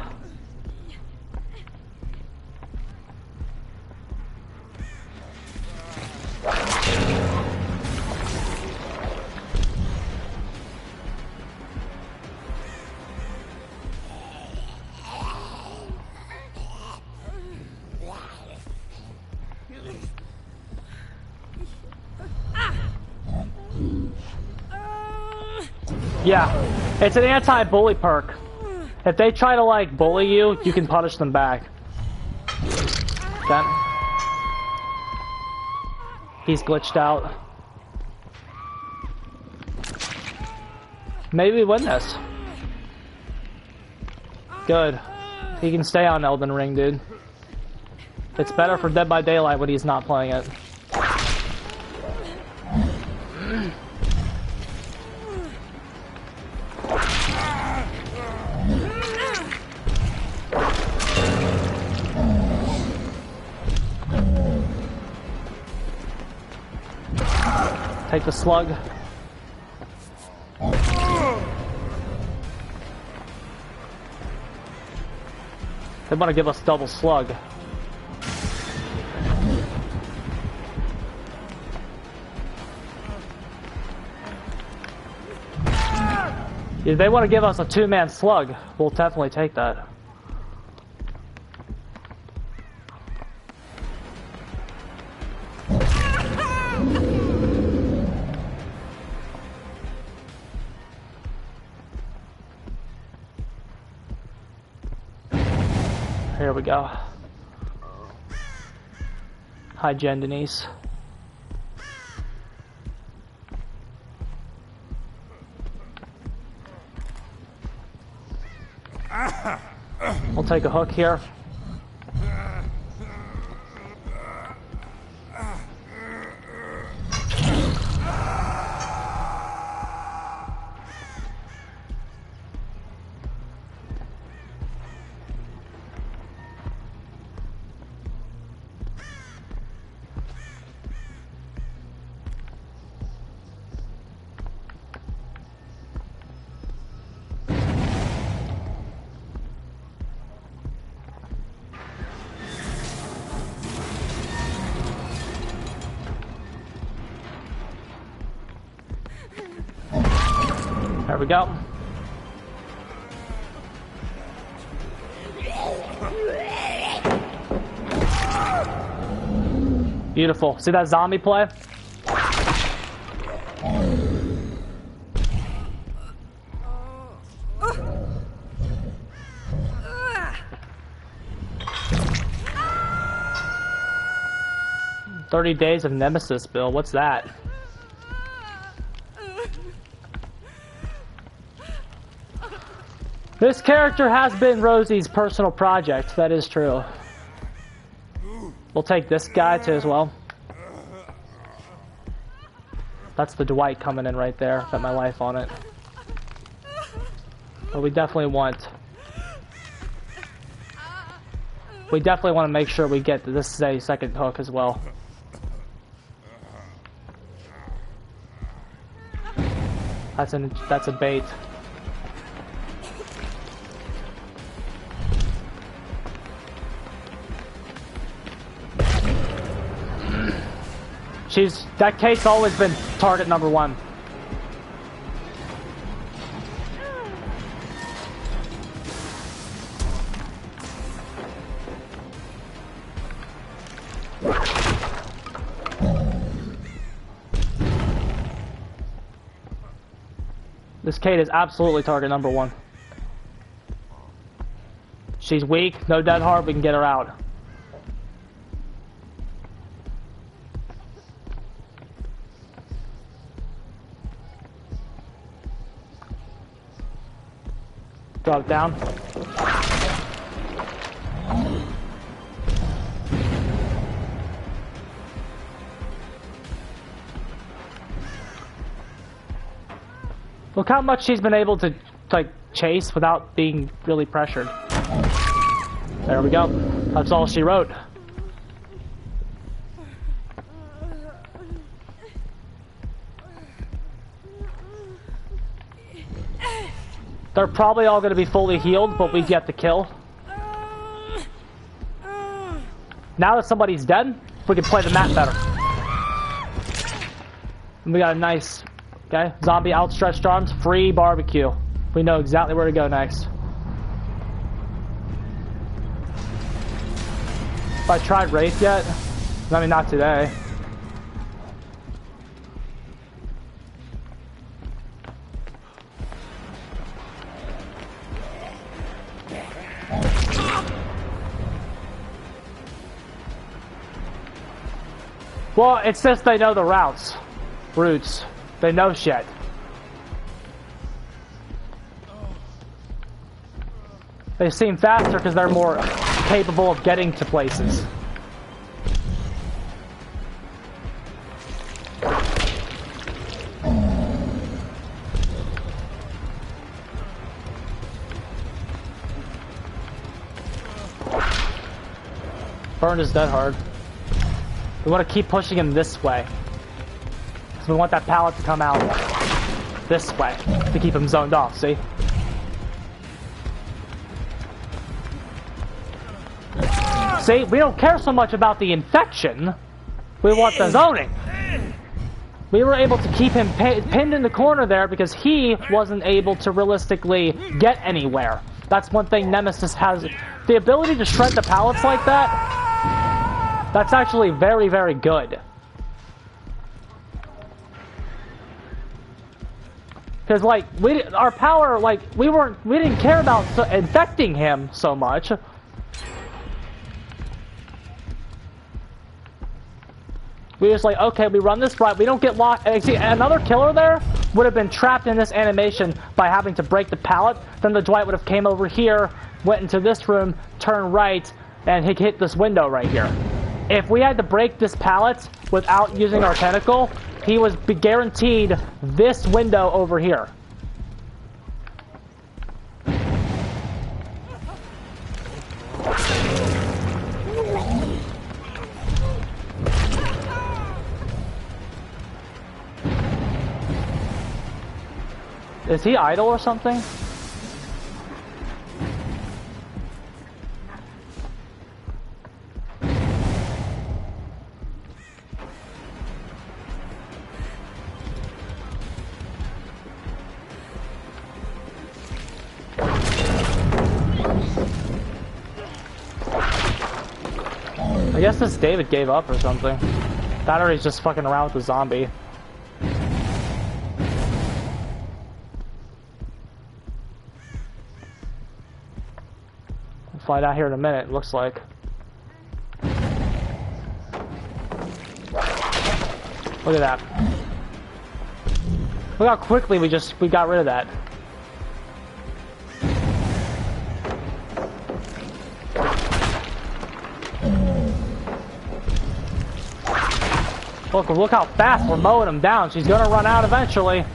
Yeah, it's an anti-bully perk. If they try to, like, bully you, you can punish them back. That... He's glitched out. Maybe we win this. Good. He can stay on Elden Ring, dude. It's better for Dead by Daylight when he's not playing it. Take the slug. They want to give us double slug. If they want to give us a two-man slug, we'll definitely take that. Here we go. Hi, Jen Denise. We'll take a hook here. There we go. Beautiful. See that zombie play? "30 Days of Nemesis," Bill. What's that? This character has been Rosie's personal project, that is true. We'll take this guy too as well. That's the Dwight coming in right there, bet my life on it. But we definitely want to make sure we get this second hook as well. That's a bait. That Kate's always been target number one. This Kate is absolutely target number 1. She's weak, no dead hard, we can get her out. Drop it down. Look how much she's been able to, like, chase without being really pressured. There we go. That's all she wrote. They're probably all going to be fully healed, but we've yet to kill. Now that somebody's dead, we can play the map better. And we got a nice, okay, zombie outstretched arms, free barbecue. We know exactly where to go next. Have I tried Wraith yet? I mean, not today. Well, it's just they know the routes. They know shit. They seem faster because they're more capable of getting to places. Burn is dead hard. We want to keep pushing him this way. So we want that pallet to come out this way to keep him zoned off, see? See, we don't care so much about the infection. We want the zoning. We were able to keep him pinned in the corner there because he wasn't able to realistically get anywhere. That's one thing Nemesis has. The ability to shred the pallets like that, that's actually very, very good. Because, like, our power, like, we didn't care about infecting him so much. We were just like, okay, we run this right, we don't get locked. See, another killer there would have been trapped in this animation by having to break the pallet. Then the Dwight would have came over here, went into this room, turned right, and he hit this window right here. If we had to break this pallet without using our tentacle, he was guaranteed this window over here. Is he idle or something? I guess this David gave up or something. That or he's just fucking around with the zombie. We'll find out here in a minute, it looks like. Look at that. Look how quickly we got rid of that. Look how fast we're mowing him down. She's gonna run out eventually.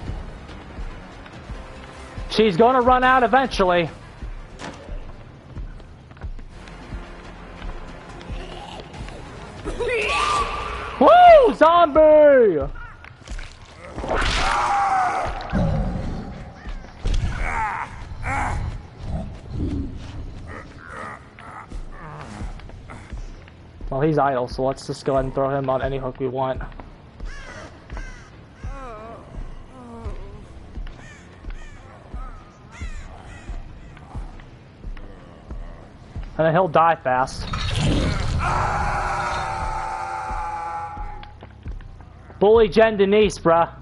She's gonna run out eventually. Woo! Zombie! Well, he's idle, so let's just go ahead and throw him on any hook we want. And then he'll die fast. Bully Jen Denise, bruh.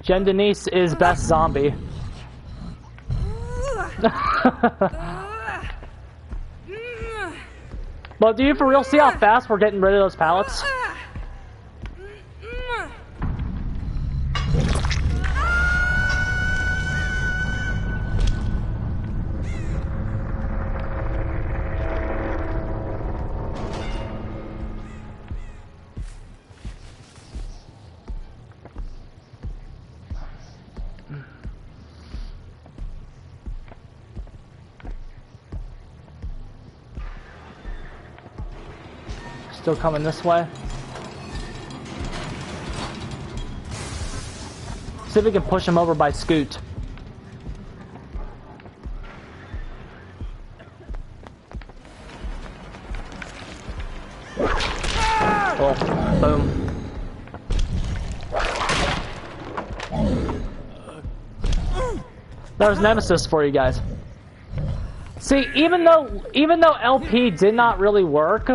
Jen Denise is best zombie. But do you for real see how fast we're getting rid of those pallets? Still coming this way. See if we can push him over by Scoot. Oh, boom. There's Nemesis for you guys. See, even though LP did not really work,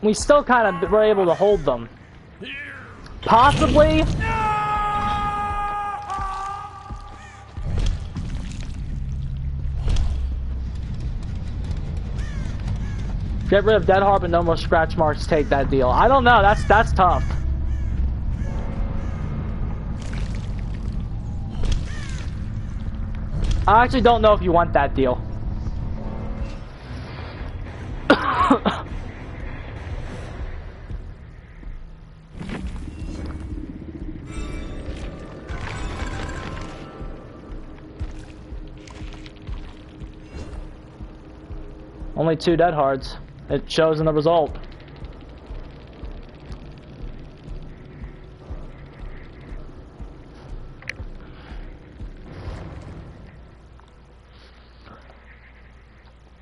we still kind of were able to hold them. Possibly. Get rid of Dead Hard, but no more scratch marks. Take that deal. I don't know. That's tough. I actually don't know if you want that deal. Only 2 dead hards. It shows in the result.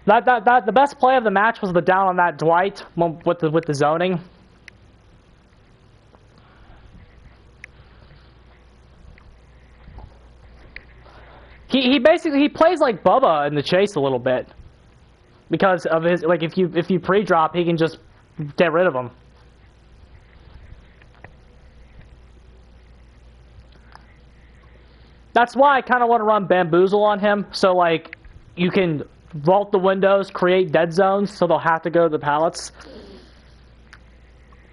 The best play of the match was the down on that Dwight with the zoning. He basically plays like Bubba in the chase a little bit. Because of his, like, if you pre-drop, he can just get rid of them. That's why I kind of want to run Bamboozle on him, so, like, you can vault the windows, create dead zones, so they'll have to go to the pallets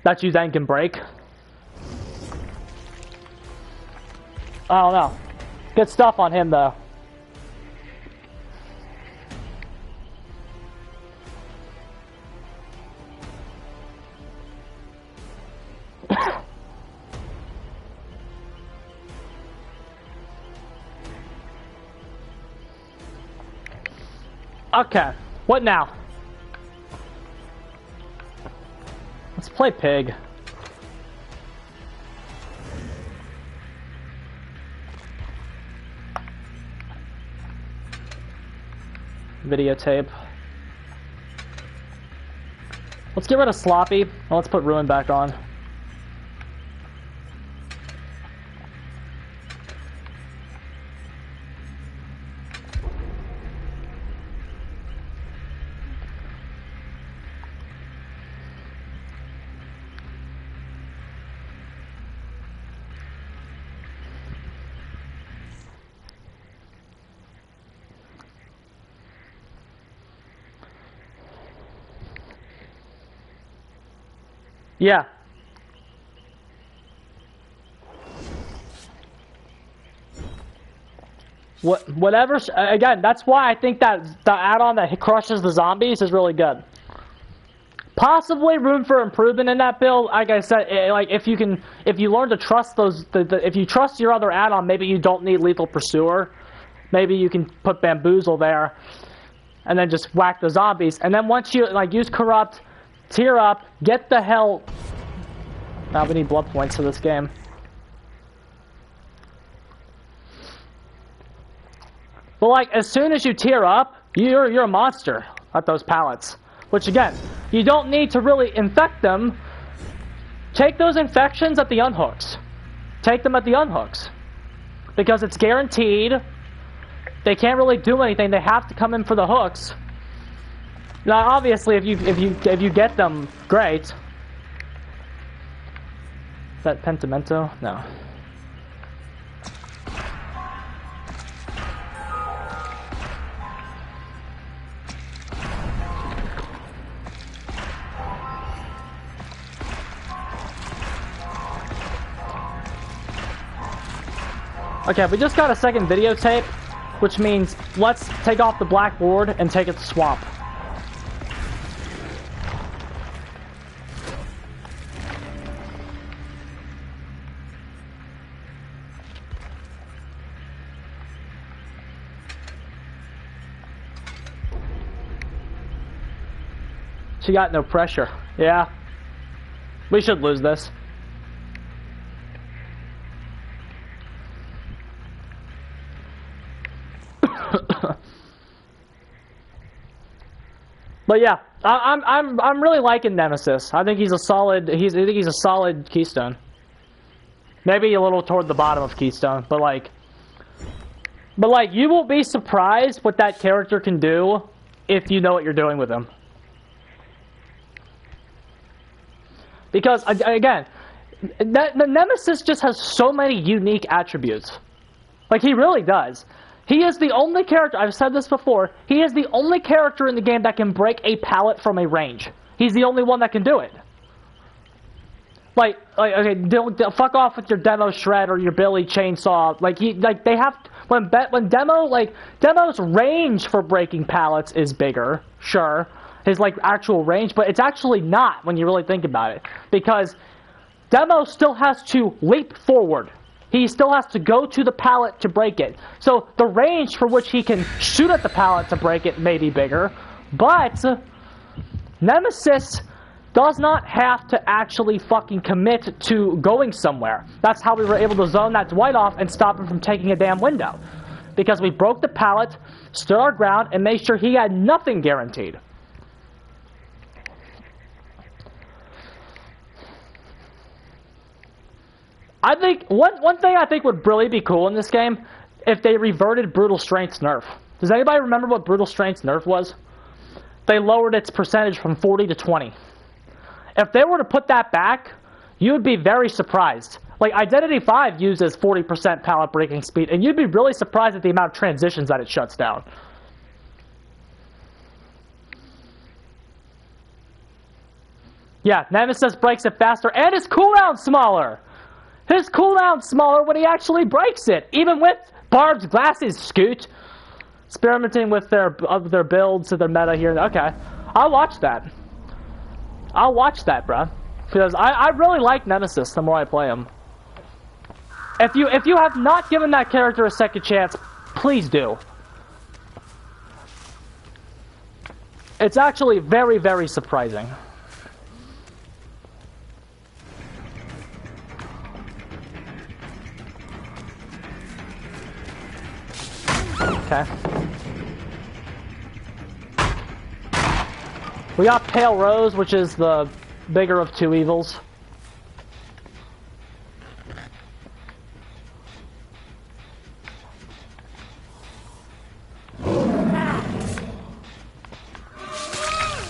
that you then can break. I don't know. Good stuff on him, though. Okay, what now? Let's play Pig. Videotape. Let's get rid of Sloppy, and let's put Ruin back on. Yeah. Whatever. Again, that's why I think that the add-on that crushes the zombies is really good. Possibly room for improvement in that build. Like I said, like if you learn to trust those, if you trust your other add-on, maybe you don't need Lethal Pursuer. Maybe you can put Bamboozle there, and then just whack the zombies. And then once you like use Corrupt, tear up, get the hell. Now we need blood points for this game. But like, as soon as you tear up, you're a monster at those pallets. Which again, you don't need to really infect them. Take those infections at the unhooks. Take them at the unhooks. Because it's guaranteed. They can't really do anything. They have to come in for the hooks. Now obviously if you get them, great. that Pentimento? No. Okay, we just got a second videotape, which means let's take off the blackboard and take it to Swamp. She got no pressure. Yeah. We should lose this. But yeah, I'm really liking Nemesis. I think he's a solid Keystone. Maybe a little toward the bottom of Keystone, but like you will be surprised what that character can do if you know what you're doing with him. Because, again, the Nemesis just has so many unique attributes. Like, he really does. He is the only character, I've said this before, he is the only character in the game that can break a pallet from a range. He's the only one that can do it. Like okay, don't fuck off with your Demo Shred or your Billy Chainsaw. They have, when Demo's range for breaking pallets is bigger, sure. His actual range, but it's actually not when you really think about it, because Demo still has to leap forward. He still has to go to the pallet to break it. So the range for which he can shoot at the pallet to break it may be bigger, but Nemesis does not have to actually fucking commit to going somewhere. That's how we were able to zone that Dwight off and stop him from taking a damn window, because we broke the pallet, stood our ground, and made sure he had nothing guaranteed. I think one thing I think would really be cool in this game, if they reverted Brutal Strength's nerf. Does anybody remember what Brutal Strength's nerf was? They lowered its percentage from 40 to 20. If they were to put that back, you would be very surprised. Like, Identity 5 uses 40% pallet breaking speed, and you'd be really surprised at the amount of transitions that it shuts down. Yeah, Nemesis breaks it faster, and his cooldown's smaller! His cooldown's smaller when he actually breaks it, even with Barb's glasses, Scoot. Experimenting with their builds, their meta here. Okay, I'll watch that. I'll watch that, bruh. Because I really like Nemesis the more I play him. If you have not given that character a second chance, please do. It's actually very, very surprising. Okay. We got Pale Rose, which is the bigger of two evils.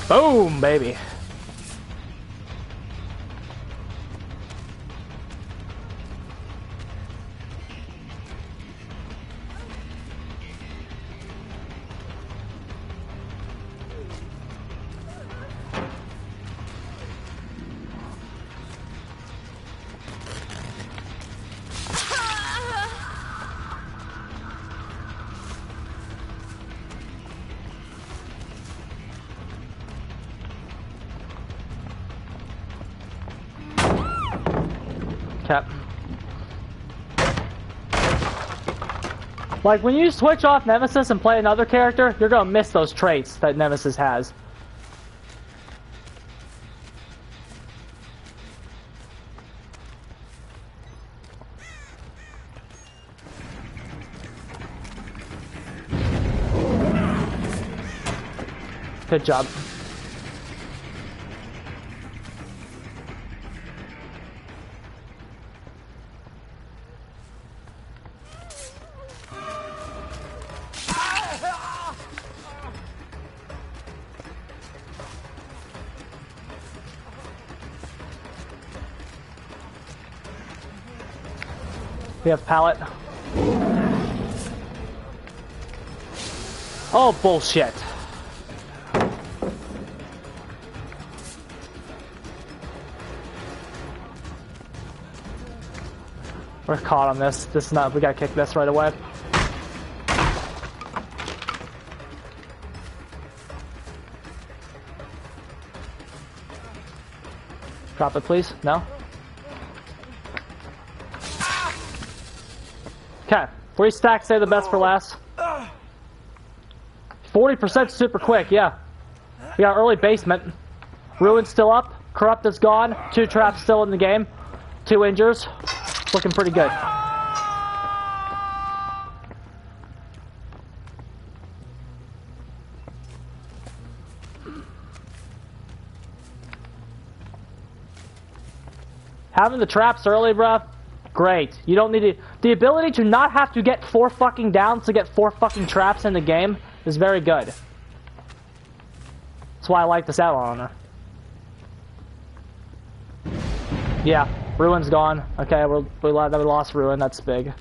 Boom, baby. Cap. Like, when you switch off Nemesis and play another character, you're gonna miss those traits that Nemesis has. Good job. We have pallet. Oh, bullshit. We're caught on this. This is not. We gotta kick this right away. Drop it, please. No? Okay. 3 stacks, say the best for last. 40% super quick, yeah. We got early basement. Ruin's still up. Corrupt is gone. 2 traps still in the game. 2 injures. Looking pretty good. Having the traps early, bruh, great. You don't need to... The ability to not have to get 4 fucking downs to get 4 fucking traps in the game is very good. That's why I like this add-on on her. Yeah, Ruin's gone. Okay, we lost Ruin. That's big.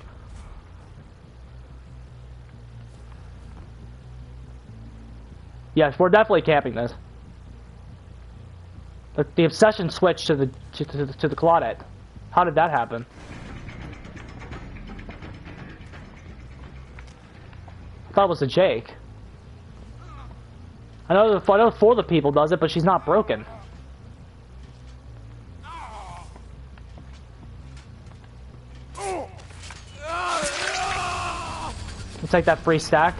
Yes, we're definitely camping this. The obsession switched to the Claudette. How did that happen? I thought it was a Jake. I know for the people does it, but she's not broken. We'll take that free stack.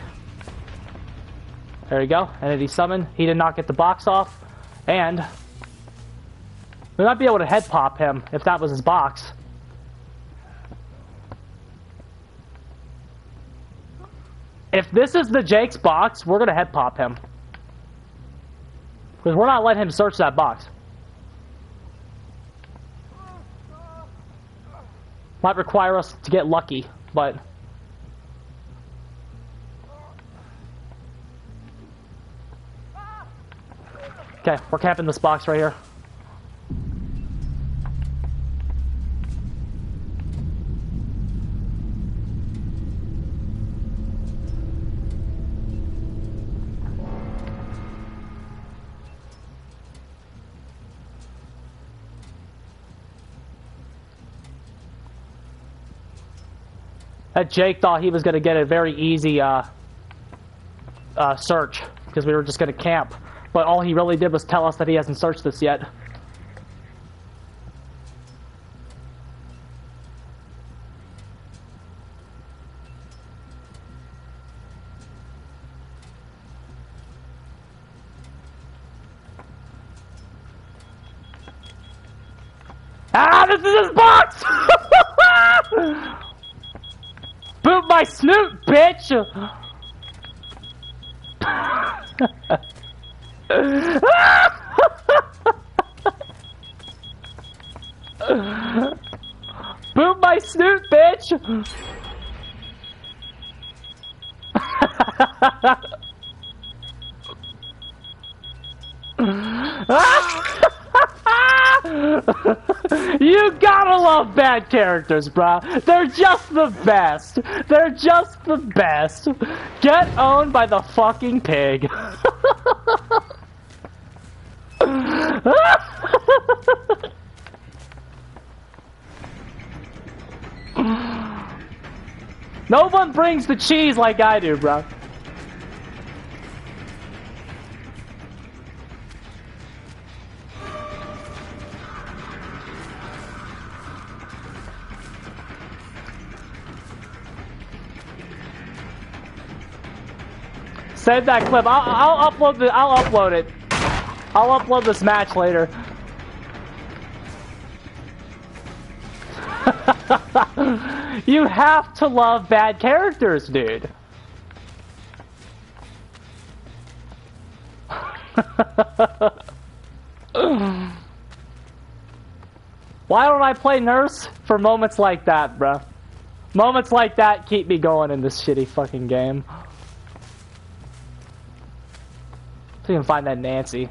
There you go. Entity summon. He did not get the box off, and we might be able to head pop him if that was his box. If this is the Jake's box, we're gonna head pop him. Because we're not letting him search that box. Might require us to get lucky, but... Okay, we're camping this box right here. That Jake thought he was going to get a very easy search, because we were just going to camp. But all he really did was tell us that he hasn't searched this yet. Ah, this is his box! Boot my snoot, bitch! Boot my snoot, bitch! You gotta love bad characters, bruh. They're just the best. They're just the best. Get owned by the fucking pig. No one brings the cheese like I do, bruh. Save that clip. I'll upload it. I'll upload this match later. You have to love bad characters, dude. Why don't I play nurse? For moments like that, bruh. Moments like that keep me going in this shitty fucking game. So you can find that Nancy.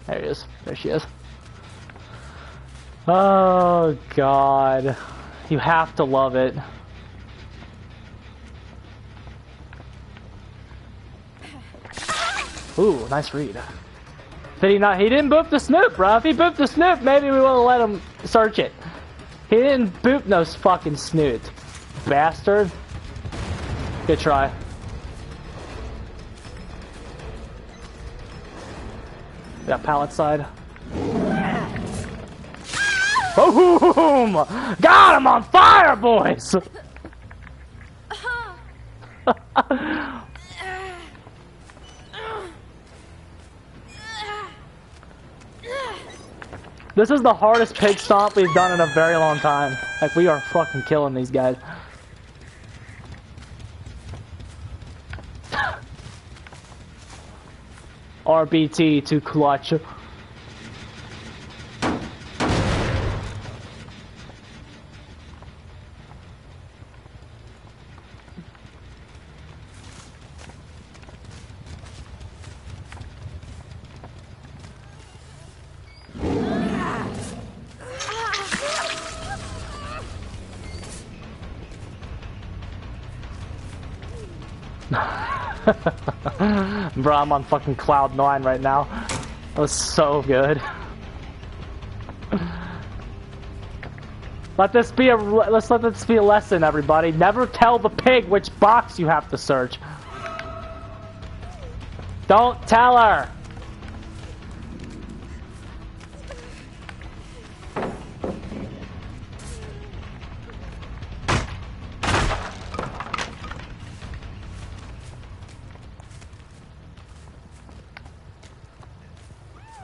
There he is. There she is. Oh, God. You have to love it. Ooh, nice read. Did he not? He didn't boop the snoop, bro. If he booped the snoop, maybe we would've let him search it. He didn't boop no fucking snoot. Bastard. Good try. Got pallet side. Boom! Got him on fire, boys! This is the hardest pig stomp we've done in a very long time. Like, we are fucking killing these guys. RBT to clutch. Bro, I'm on fucking cloud 9 right now. That was so good. Let's let this be a lesson, everybody. Never tell the pig which box you have to search. Don't tell her.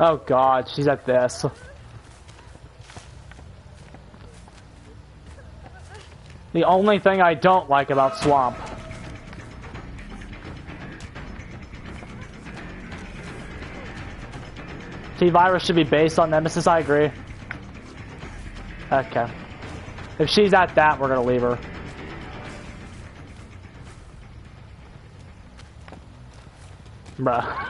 Oh God, she's at this. The only thing I don't like about Swamp. T-Virus should be based on Nemesis, I agree. Okay. If she's at that, we're gonna leave her. Bruh.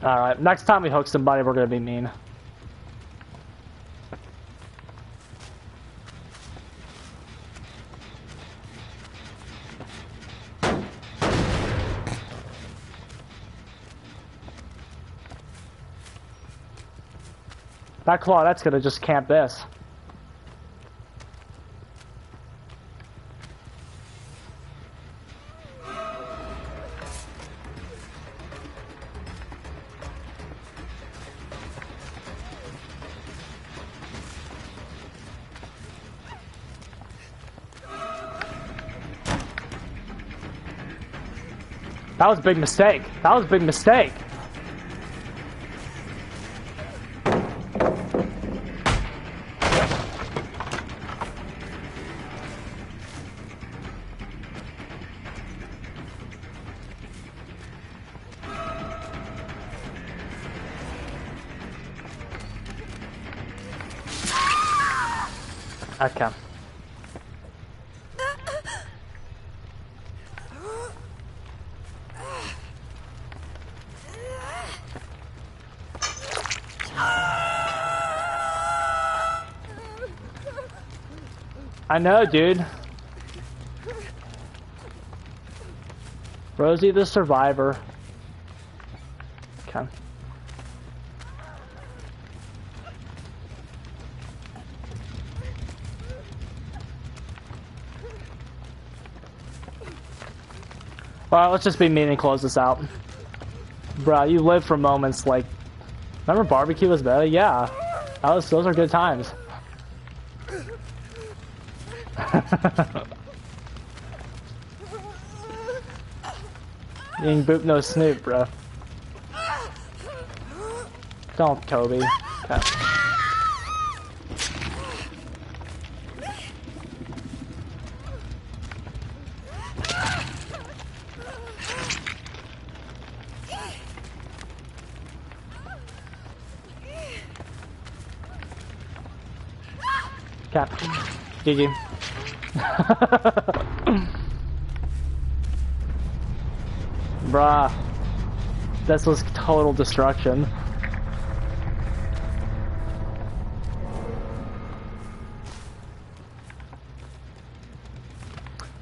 Alright, next time we hook somebody, we're gonna be mean. That Claudette's gonna just camp this. That was a big mistake. That was a big mistake. Okay. I know, dude. Rosie the survivor. Okay. Alright, let's just be mean and close this out. Bruh, you live for moments like... Remember barbecue was better? Yeah. Those are good times. Being boop no snoop, bro. Don't, Toby. Okay. Cap. GG. Bruh. This was total destruction.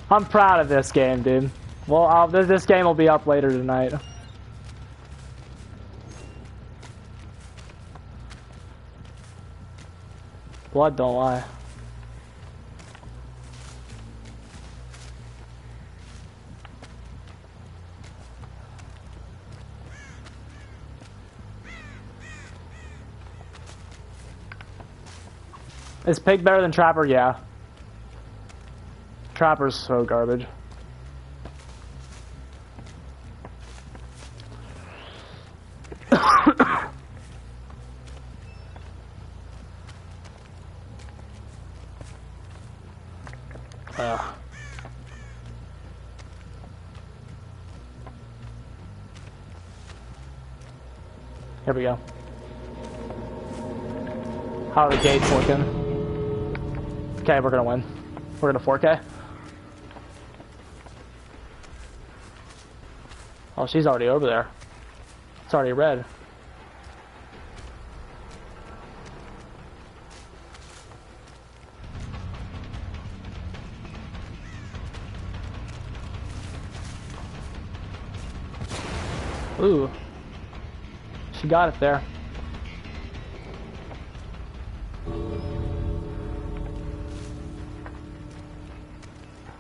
I'm proud of this game, dude. Well, this game will be up later tonight. Blood don't lie. Is Pig better than Trapper? Yeah. Trapper's so garbage. Here we go. How are the gates looking? Okay, we're gonna win. We're gonna 4K. Oh, she's already over there. It's already red. Ooh. She got it there.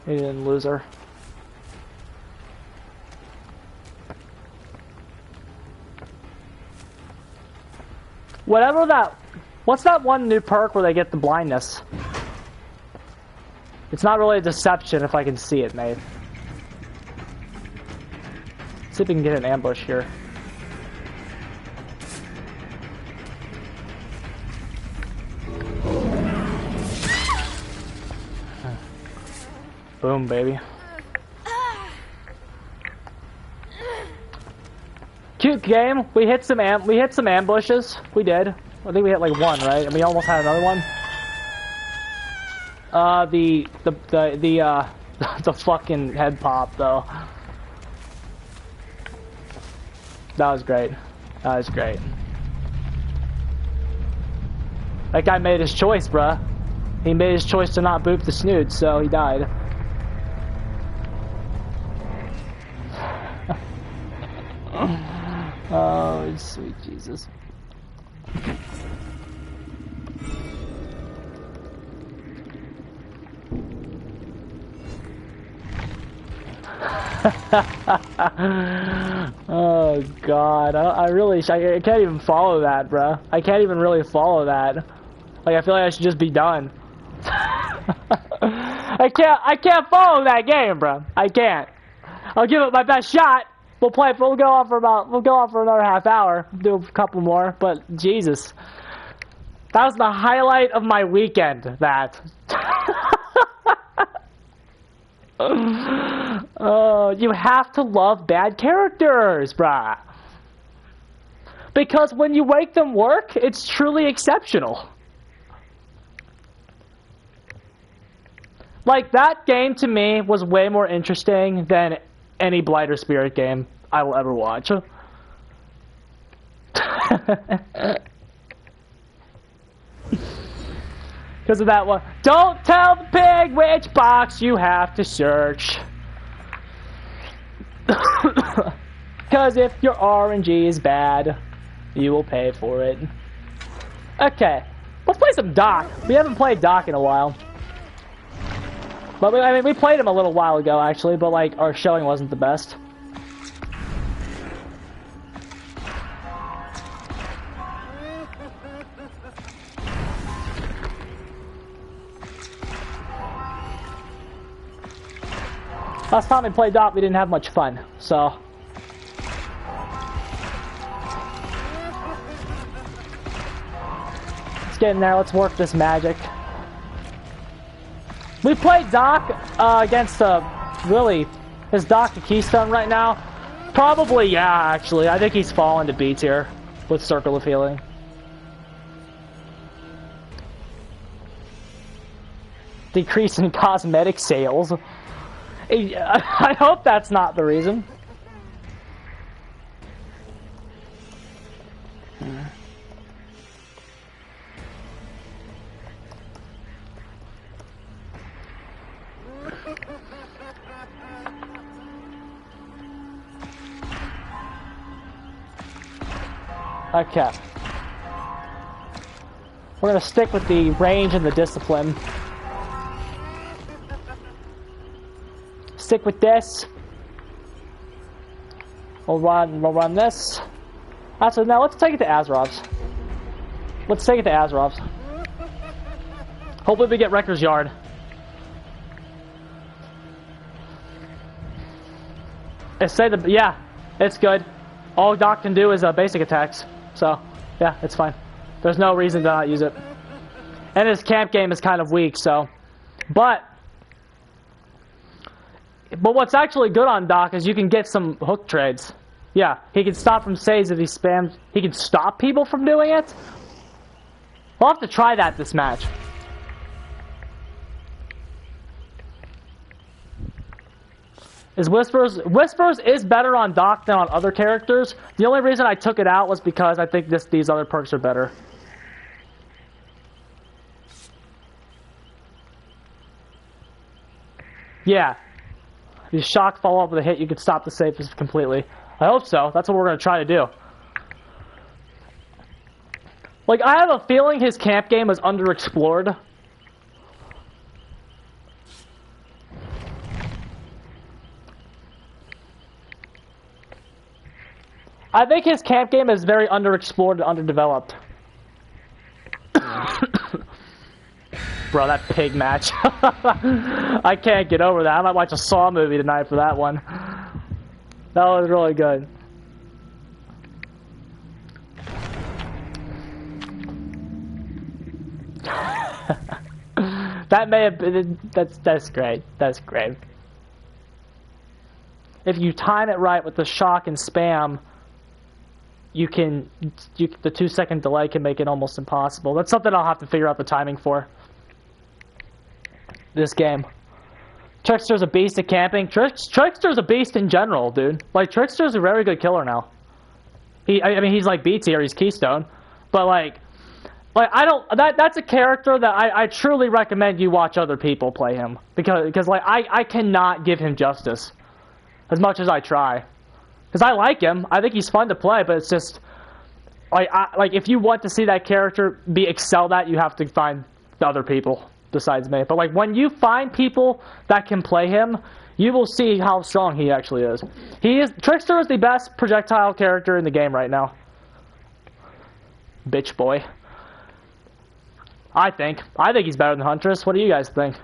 He didn't lose her. Whatever that... What's that one new perk where they get the blindness? It's not really a deception if I can see it, mate. See if we can get an ambush here. Boom, baby. Cute game. We hit some ambushes. We did. I think we hit like one, right? And we almost had another one. The fucking head pop though. That was great. That was great. That guy made his choice, bruh. He made his choice to not boop the snood, so he died. Oh, sweet Jesus. Oh God, I can't even follow that, bruh. I can't even really follow that. Like, I feel like I should just be done. I can't follow that game, bruh. I can't. I'll give it my best shot. We'll go on for another half hour. Do a couple more, but Jesus. That was the highlight of my weekend, that. Oh, you have to love bad characters, bruh. Because when you make them work, it's truly exceptional. Like, that game to me was way more interesting than any Blighter Spirit game I will ever watch. Because of that one. Don't tell the pig which box you have to search. Because if your RNG is bad, you will pay for it. Okay, let's play some Doc. We haven't played Doc in a while. But we played him a little while ago, actually, but like our showing wasn't the best. Last time we played Doc, we didn't have much fun, so. Let's get in there, let's work this magic. We played Doc against really, is Doc a Keystone right now? Probably, yeah, actually. I think he's fallen to B tier with Circle of Healing. decrease in cosmetic sales. I hope that's not the reason. Okay. We're gonna stick with the range and the discipline. Stick with this. We'll run this. Actually, now let's take it to Azerov's. Let's take it to Azerov's. Hopefully we get Wrecker's Yard. Yeah, it's good. All Doc can do is basic attacks. So, yeah, it's fine. There's no reason to not use it. And his camp game is kind of weak, so. But what's actually good on Doc is you can get some hook trades. Yeah, he can stop from saves if he spams. He can stop people from doing it. We'll have to try that this match. Whispers is better on Doc than on other characters. The only reason I took it out was because I think these other perks are better. Yeah. If you shock follow up with a hit, you can stop the save completely. I hope so. That's what we're going to try to do. Like, I have a feeling his camp game is underexplored. I think his camp game is very underexplored and underdeveloped. Bro, that pig match. I can't get over that. I might watch a Saw movie tonight for that one. That was really good. That may have been... That's great. That's great. If you time it right with the shock and spam... the 2-second delay can make it almost impossible. That's something I'll have to figure out the timing for. This game. Trickster's a beast at camping. Trickster's a beast in general, dude. Like, Trickster's a very good killer now. I mean, he's like B tier, he's Keystone. But like that's a character that I truly recommend you watch other people play him. Because like, I cannot give him justice. As much as I try. Because I like him. I think he's fun to play, but it's just... Like, if you want to see that character be excelled at, you have to find the other people besides me. But, like, when you find people that can play him, you will see how strong he actually is. Trickster is the best projectile character in the game right now. Bitch boy. I think he's better than Huntress. What do you guys think?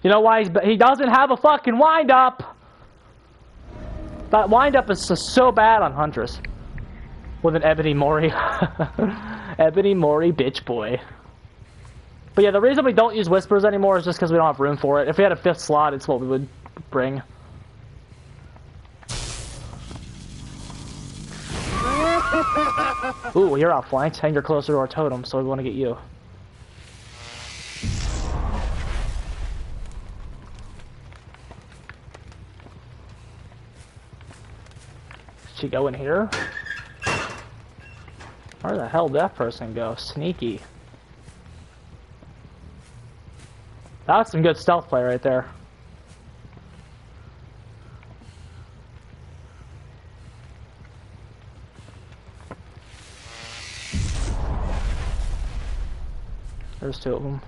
You know why he doesn't have a fucking wind-up? That wind-up is so bad on Huntress. With an Ebony Mori. Ebony Mori bitch boy. But yeah, the reason we don't use Whispers anymore is just because we don't have room for it. If we had a 5th slot, it's what we would bring. Ooh, you're outflanked. And you're closer to our totem, so we want to get you. She go in here? Where the hell did that person go? Sneaky. That's some good stealth play right there. There's 2 of them.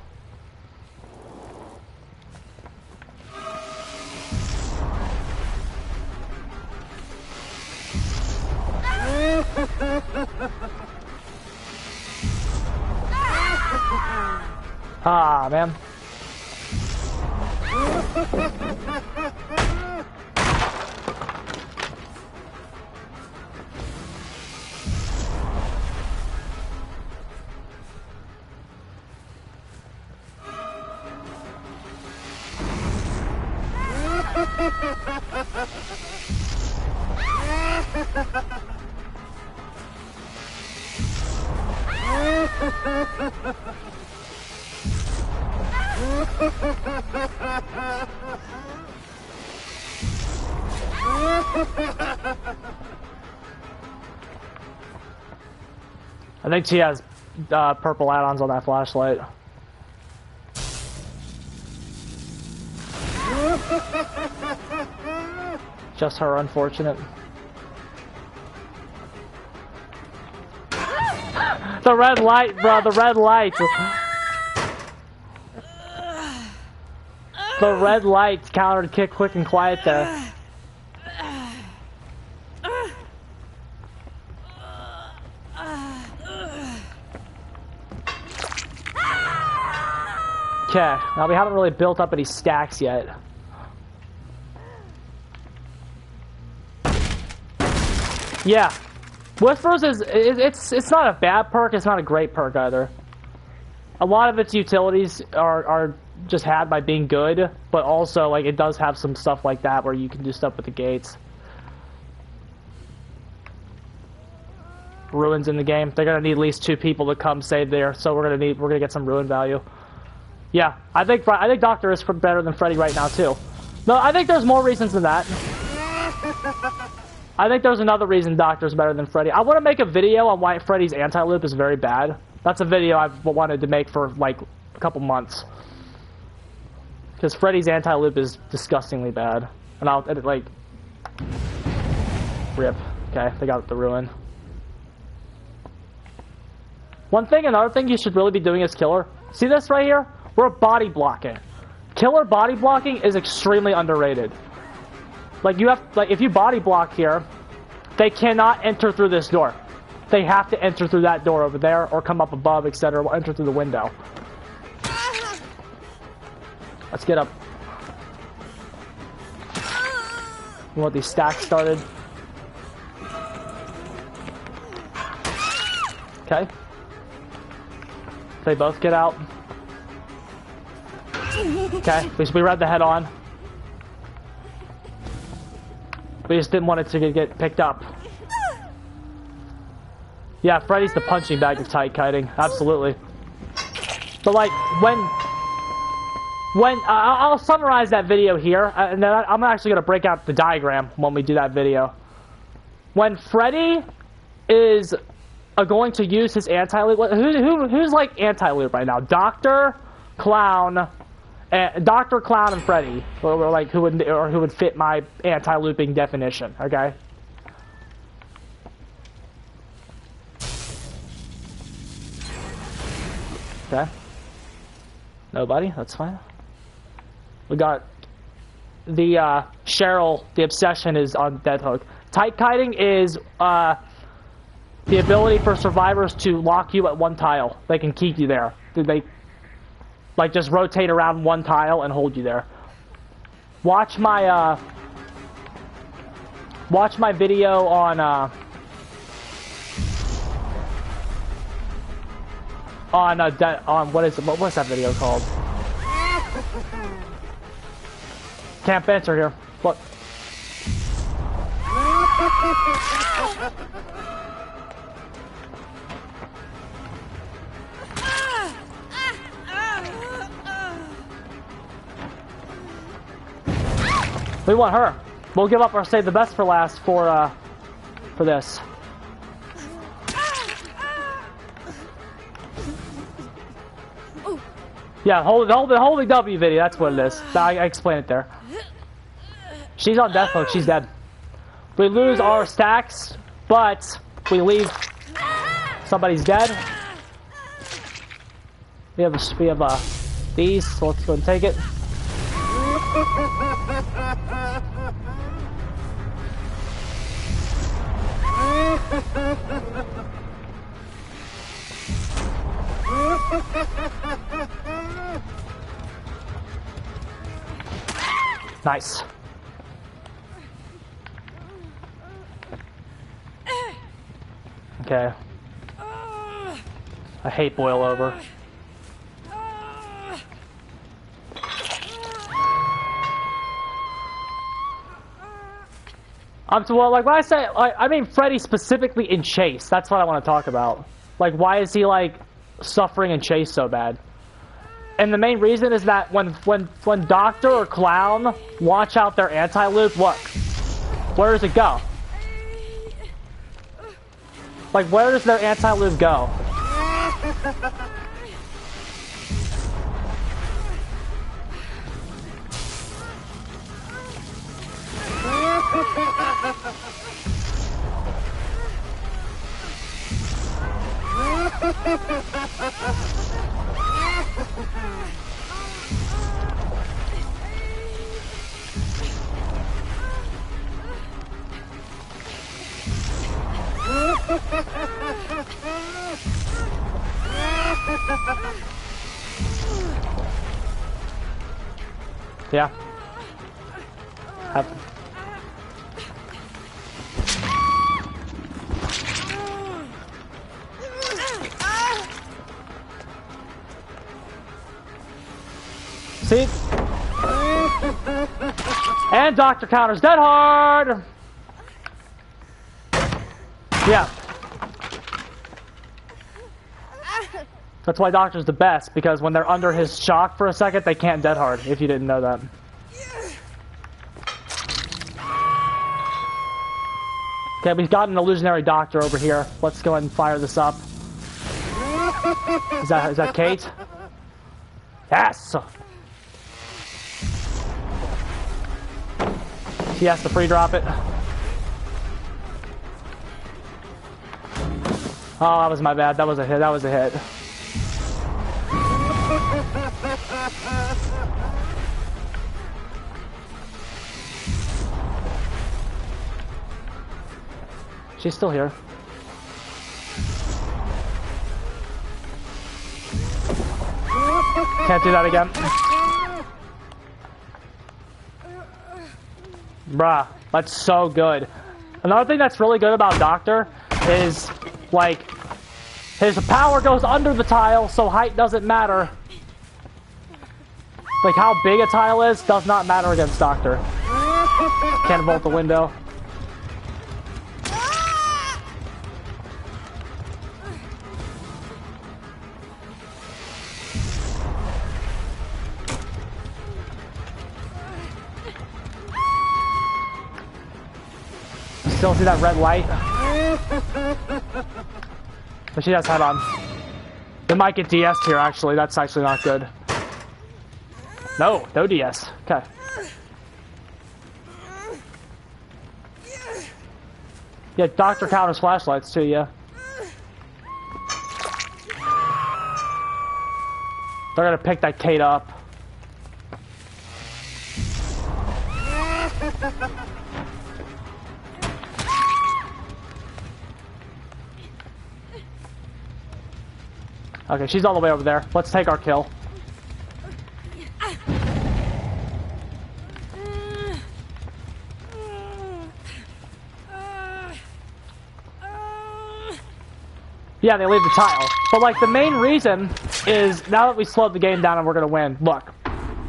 Ah, man. I think she has purple add-ons on that flashlight. Just her, unfortunate. The red light, bro, the red light. The red light countered kick quick and quiet there. Okay, now we haven't really built up any stacks yet. Yeah, Whispers it's not a bad perk, it's not a great perk either. A lot of its utilities are just had by being good, but also like it does have some stuff like that where you can do stuff with the gates. Ruins in the game. They're gonna need at least 2 people to come save there, so we're gonna get some ruin value. Yeah, I think Doctor is better than Freddy right now too. No, I think there's more reasons than that. I think there's another reason Doctor's better than Freddy. I want to make a video on why Freddy's anti-loop is very bad. That's a video I've wanted to make for like a couple months. Because Freddy's anti-loop is disgustingly bad. And I'll edit like... Rip. Okay, they got the ruin. Another thing you should really be doing is Killer. See this right here? We're body blocking. Killer body blocking is extremely underrated. Like if you body block here, they cannot enter through this door. They have to enter through that door over there, or come up above, etc. Or enter through the window. Let's get up. We want these stacks started. Okay. They both get out. Okay, we read the head on. We just didn't want it to get picked up. Yeah, Freddy's the punching bag of tight kiting. Absolutely. But like, I'll summarize that video here, and then I'm actually going to break out the diagram when we do that video. When Freddy is going to use his anti-loop, who's like anti-loop right now? Doctor, Clown, and Freddy, or like who would fit my anti-looping definition? Okay. Okay. Nobody. That's fine. We got the Cheryl. The obsession is on dead hook. Tight kiting is the ability for survivors to lock you at one tile. They can keep you there. They like just rotate around one tile and hold you there. Watch my video on what's that video called? Can't enter here. Look. We want her. We'll give up our save the best for last for this. Yeah, hold the W video. That's what it is. I explain it there. She's on death hook. She's dead. We lose our stacks, but we leave. Somebody's dead. We have these. So let's go and take it. Nice. Okay. I hate boil over. Well, like when I say, I mean Freddy specifically in Chase. That's what I want to talk about. Like, why is he like suffering in Chase so bad? And the main reason is that when Doctor or Clown launch out their anti-loop, look, where does it go? Like, where does their anti-loop go? Yeah. See? And Doctor counters dead hard! Yeah. That's why Doctor's the best, because when they're under his shock for a second, they can't dead hard, if you didn't know that. Okay, we've got an illusionary Doctor over here. Let's go ahead and fire this up. Is that Kate? Yes! He has to free drop it. Oh, that was my bad. That was a hit. That was a hit. She's still here. Can't do that again. Bruh, that's so good. Another thing that's really good about Doctor is, like, his power goes under the tile, so height doesn't matter. Like, how big a tile is does not matter against Doctor. Can't vault the window. Still see that red light? But she has head on. They might get DS'd here, actually. That's actually not good. No DS. Okay. Yeah, Doctor counters flashlights too, yeah. They're gonna pick that Kate up. Okay, she's all the way over there. Let's take our kill. Yeah, they leave the tile. But, like, the main reason is, now that we slowed the game down and we're gonna win, look.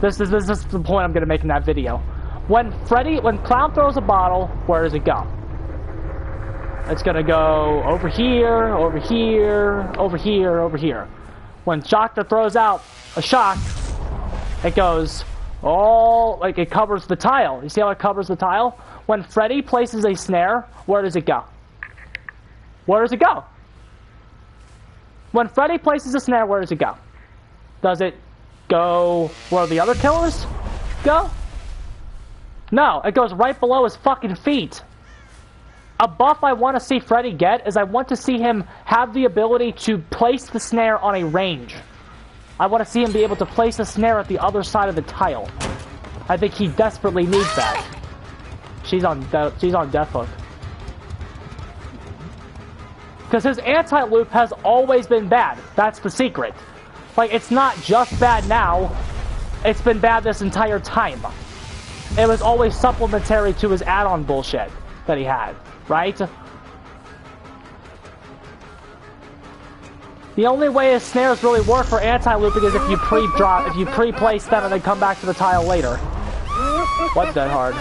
This is the point I'm gonna make in that video. When Clown throws a bottle, where does it go? It's gonna go over here, over here, over here, over here. When Doctor throws out a shock, it goes all, like, it covers the tile. You see how it covers the tile? When Freddy places a snare, where does it go? Where does it go? When Freddy places a snare, where does it go? Does it go where the other killers go? No, it goes right below his fucking feet. A buff I want to see Freddy get is I want to see him have the ability to place the snare on a range. I want to see him be able to place a snare at the other side of the tile. I think he desperately needs that. She's on death hook. Because his anti-loop has always been bad. That's the secret. Like, it's not just bad now. It's been bad this entire time. It was always supplementary to his add-on bullshit that he had. Right? The only way his snares really work for anti-looping is if you pre-place them and then come back to the tile later. What dead hard?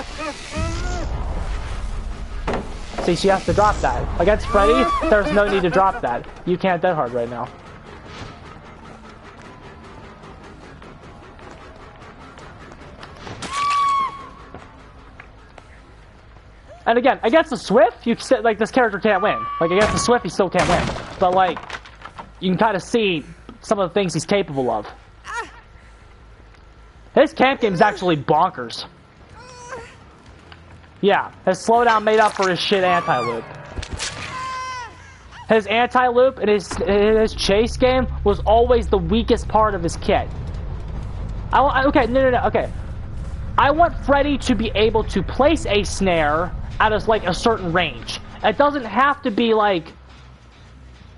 See, she has to drop that. Against Freddy, there's no need to drop that. You can't dead hard right now. And again, against the Swift, you like this character can't win. Like against the Swift, he still can't win. But like, you can kind of see some of the things he's capable of. His camp game is actually bonkers. Yeah, his slowdown made up for his shit anti-loop. His anti-loop and his chase game was always the weakest part of his kit. Okay, no, okay. I want Freddy to be able to place a snare at a certain range. It doesn't have to be like...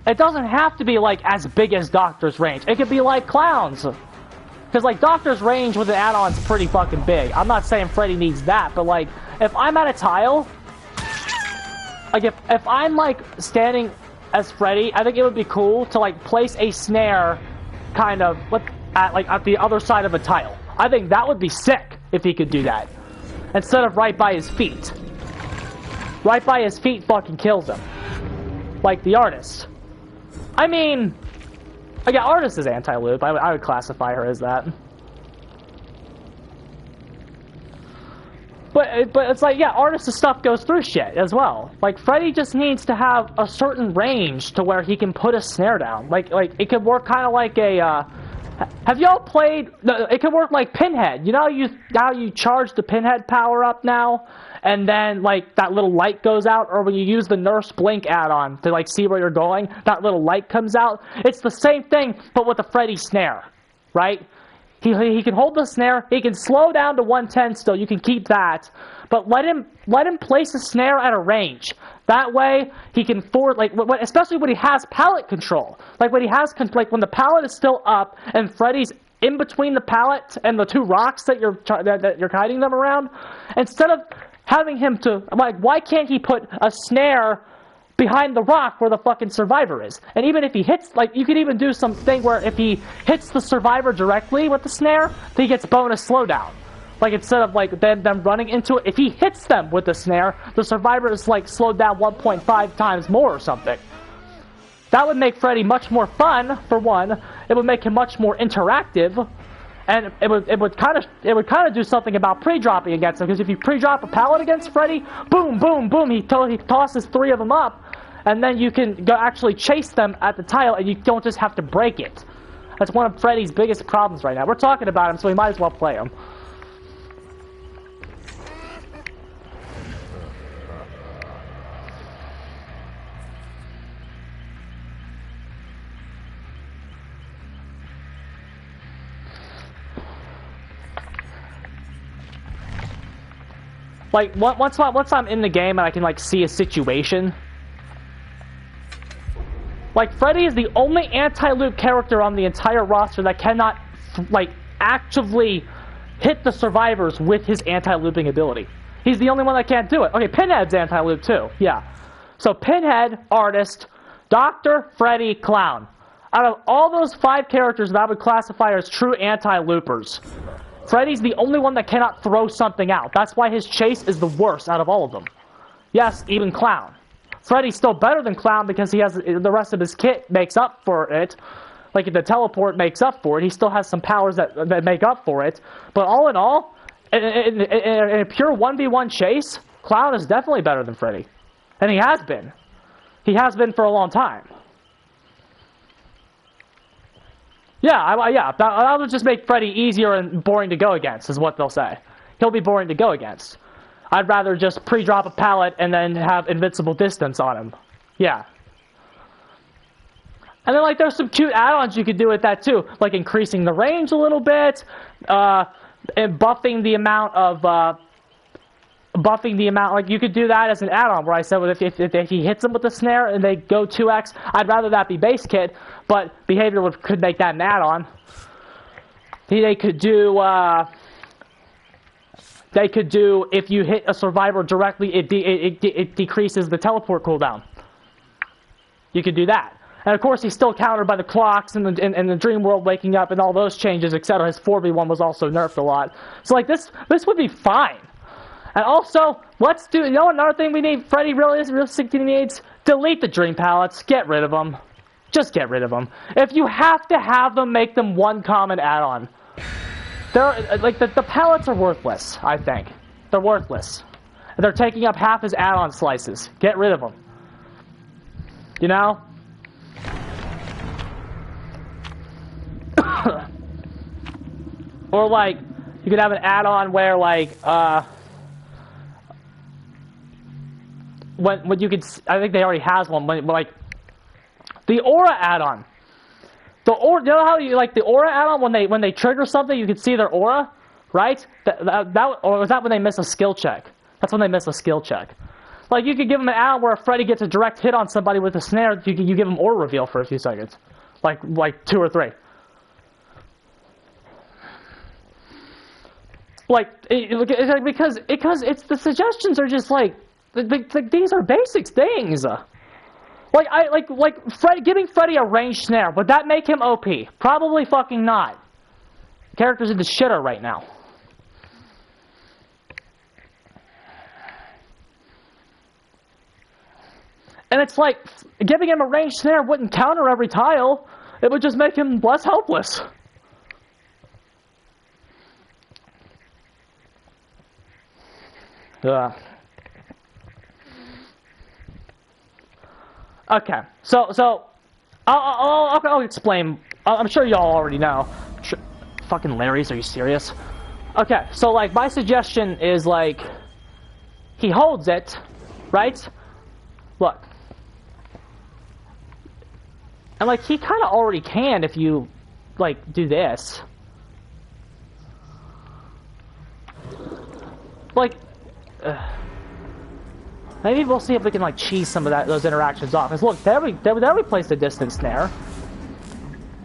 It doesn't have to be like as big as Doctor's range. It could be like Clown's. Because like Doctor's range with an add-on is pretty fucking big. I'm not saying Freddy needs that, but like if I'm at a tile, like if I'm like standing as Freddy, I think it would be cool to like place a snare kind of at the other side of a tile. I think that would be sick if he could do that. Instead of right by his feet. Right by his feet fucking kills him. Like the Artist. I mean, again, Artist is anti-loop. I would classify her as that. But it's like, yeah, Artist's stuff goes through shit as well. Like, Freddy just needs to have a certain range to where he can put a snare down. Like it could work kind of like a, have y'all played, it could work like Pinhead. You know how you charge the Pinhead power up now? And then, like, that little light goes out, or when you use the Nurse Blink add-on to, like, see where you're going, that little light comes out. It's the same thing, but with a Freddy snare, right? He can hold the snare, he can slow down to 110 still, you can keep that, but let him place a snare at a range. That way, he can especially when he has pallet control. Like, when when the pallet is still up, and Freddy's in between the pallet and the two rocks that you're hiding them around, instead of having him to, like, why can't he put a snare behind the rock where the fucking survivor is? And even if he hits, like, you could even do something where if he hits the survivor directly with the snare, he gets bonus slowdown. Like, instead of, like, them running into it, if he hits them with the snare, the survivor is, like, slowed down 1.5 times more or something. That would make Freddy much more fun, for one. It would make him much more interactive. And it would kind of do something about pre-dropping against him, because if you pre-drop a pallet against Freddy, boom, boom, boom, he tosses 3 of them up, and then you can go actually chase them at the tile, and you don't just have to break it. That's one of Freddy's biggest problems right now. We're talking about him, so we might as well play him. Like, once I'm in the game and I can, like, see a situation. Like, Freddy is the only anti-loop character on the entire roster that cannot, like, actively hit the survivors with his anti-looping ability. He's the only one that can't do it. Okay, Pinhead's anti-loop too, yeah. So Pinhead, Artist, Doctor, Freddy, Clown. Out of all those 5 characters that I would classify as true anti-loopers, Freddy's the only one that cannot throw something out. That's why his chase is the worst out of all of them. Yes, even Clown. Freddy's still better than Clown because he has the rest of his kit makes up for it. Like, the teleport makes up for it. He still has some powers that make up for it. But all in all, in a pure 1v1 chase, Clown is definitely better than Freddy. And he has been. He has been for a long time. Yeah, that would just make Freddy easier and boring to go against, is what they'll say. He'll be boring to go against. I'd rather just pre-drop a pallet and then have invincible distance on him. Yeah. And then, like, there's some cute add-ons you could do with that, too. Like, increasing the range a little bit, and buffing the amount of, like, you could do that as an add-on, where I said, well, if he hits them with the snare and they go 2x, I'd rather that be base kit, but behavior could make that an add-on. They could do, if you hit a survivor directly, it decreases the teleport cooldown. You could do that. And of course, he's still countered by the clocks and the dream world waking up and all those changes, etc. His 4v1 was also nerfed a lot. So, like, this would be fine. And also, let's do, you know, another thing we need, Freddy realistically needs? Delete the dream pallets. Get rid of them. Just get rid of them. If you have to have them, make them one common add-on. They're, like, the pallets are worthless, I think. They're worthless. And they're taking up half his add-on slices. Get rid of them. You know? Or like, you could have an add-on where like, when you could, I think they already has one, but like, the aura add-on. The aura, you know how you like the aura add-on when they trigger something, you can see their aura, right? Or was that when they miss a skill check? That's when they miss a skill check. Like you could give them an add-on where Freddy gets a direct hit on somebody with a snare. You give them aura reveal for a few seconds, like 2 or 3. Because it's the suggestions are just like these are basic things. Giving Freddy a ranged snare, would that make him OP? Probably fucking not. The character's in the shitter right now. And it's like, giving him a ranged snare wouldn't counter every tile. It would just make him less helpless. Okay, so I'll explain. I'm sure y'all already know. Fucking Larry's, are you serious? Okay, so like my suggestion is like he holds it, right? Look, and like he kind of already can if you like do this, like. Maybe we'll see if we can like cheese some of those interactions off. Cause look, there we placed a distance snare.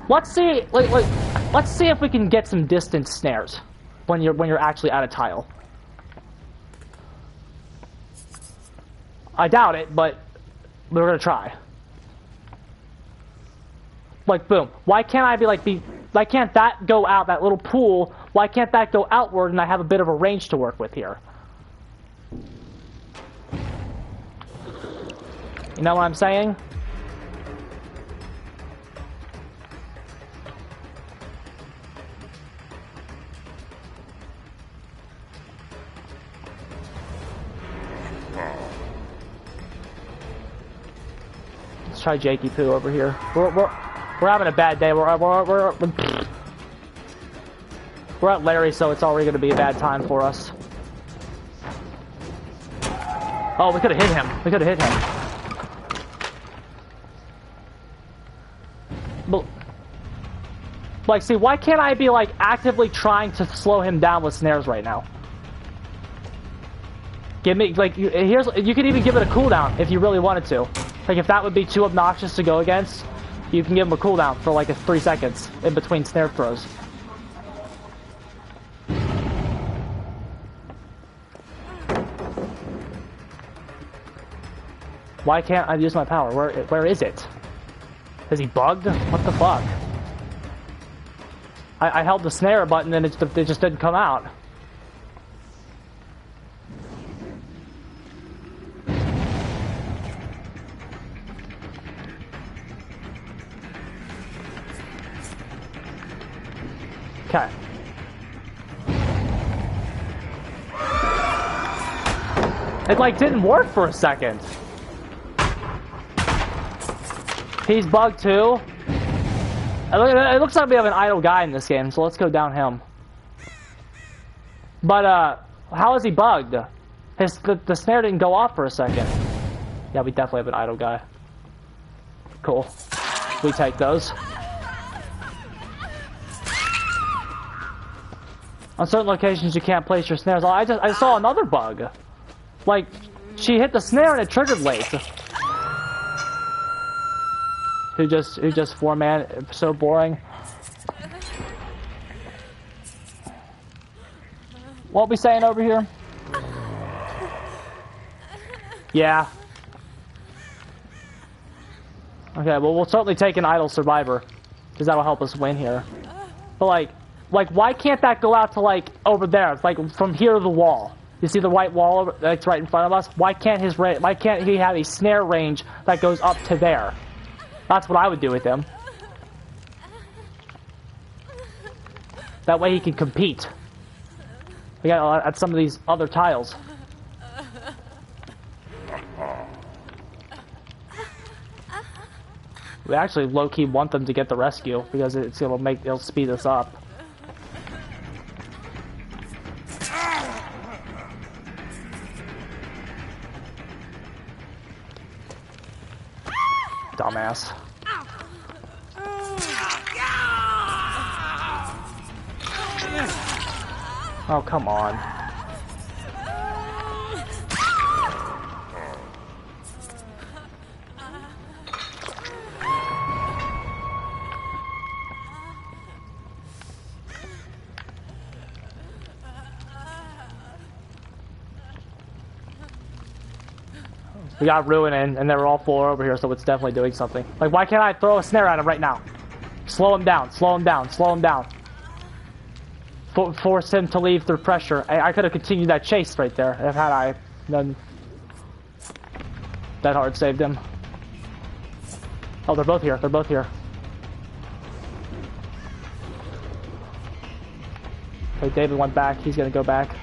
Let's see, let's see if we can get some distance snares when you're actually at a tile. I doubt it, but we're gonna try. Like boom. Why can't I why can't that go out, that little pool? Why can't that go outward and I have a bit of a range to work with here? You know what I'm saying? Let's try Jakey Poo over here. We're having a bad day. We're at Larry, so it's already going to be a bad time for us. Oh, we could have hit him. We could have hit him. But, like, see, why can't I be, like, actively trying to slow him down with snares right now? Give me, like, you could even give it a cooldown if you really wanted to. Like, if that would be too obnoxious to go against, you can give him a cooldown for, like, 3 seconds in between snare throws. Why can't I use my power? Where is it? Is he bugged? What the fuck? I held the snare button and it just didn't come out. Okay. It like didn't work for a second. He's bugged too. It looks like we have an idle guy in this game, so let's go down him. But how is he bugged? The snare didn't go off for a second. Yeah, we definitely have an idle guy. Cool. We take those. On certain locations, you can't place your snares. I saw another bug. Like, she hit the snare and it triggered late. Who just 4-man, so boring. What we saying over here? Yeah. Okay, well we'll certainly take an idle survivor, because that'll help us win here. But like why can't that go out to like over there? It's like from here to the wall. You see the white wall that's right in front of us? Why can't he have a snare range that goes up to there? That's what I would do with him. That way he can compete. We got at some of these other tiles. We actually low-key want them to get the rescue because it'll speed us up. Dumbass. Oh, come on. We got Ruin in, and they were all four over here, so it's definitely doing something. Like, why can't I throw a snare at him right now? Slow him down, slow him down, slow him down. Force him to leave through pressure. I could have continued that chase right there, if had I done... That hard saved him. Oh, they're both here, they're both here. Okay, David went back, he's gonna go back.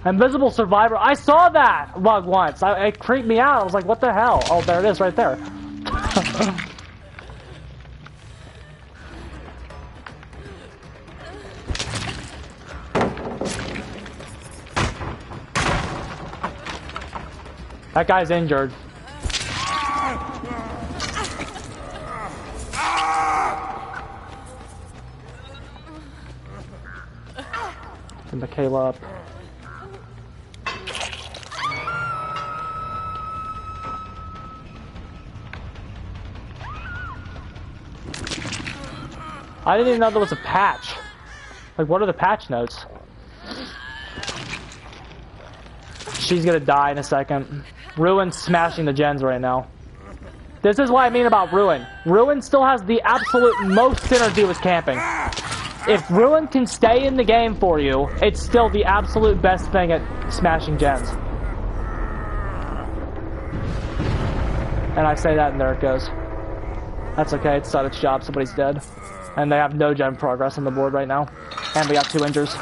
Invisible survivor. I saw that bug once. It creeped me out. I was like, what the hell? Oh, there it is right there. That guy's injured. Get Michaela up. I didn't even know there was a patch. Like, what are the patch notes? She's gonna die in a second. Ruin's smashing the gens right now. This is what I mean about Ruin. Ruin still has the absolute most synergy with camping. If Ruin can stay in the game for you, it's still the absolute best thing at smashing gens. And I say that and there it goes. That's okay, it's done its job, somebody's dead. And they have no gen progress on the board right now. And we got 2 injures.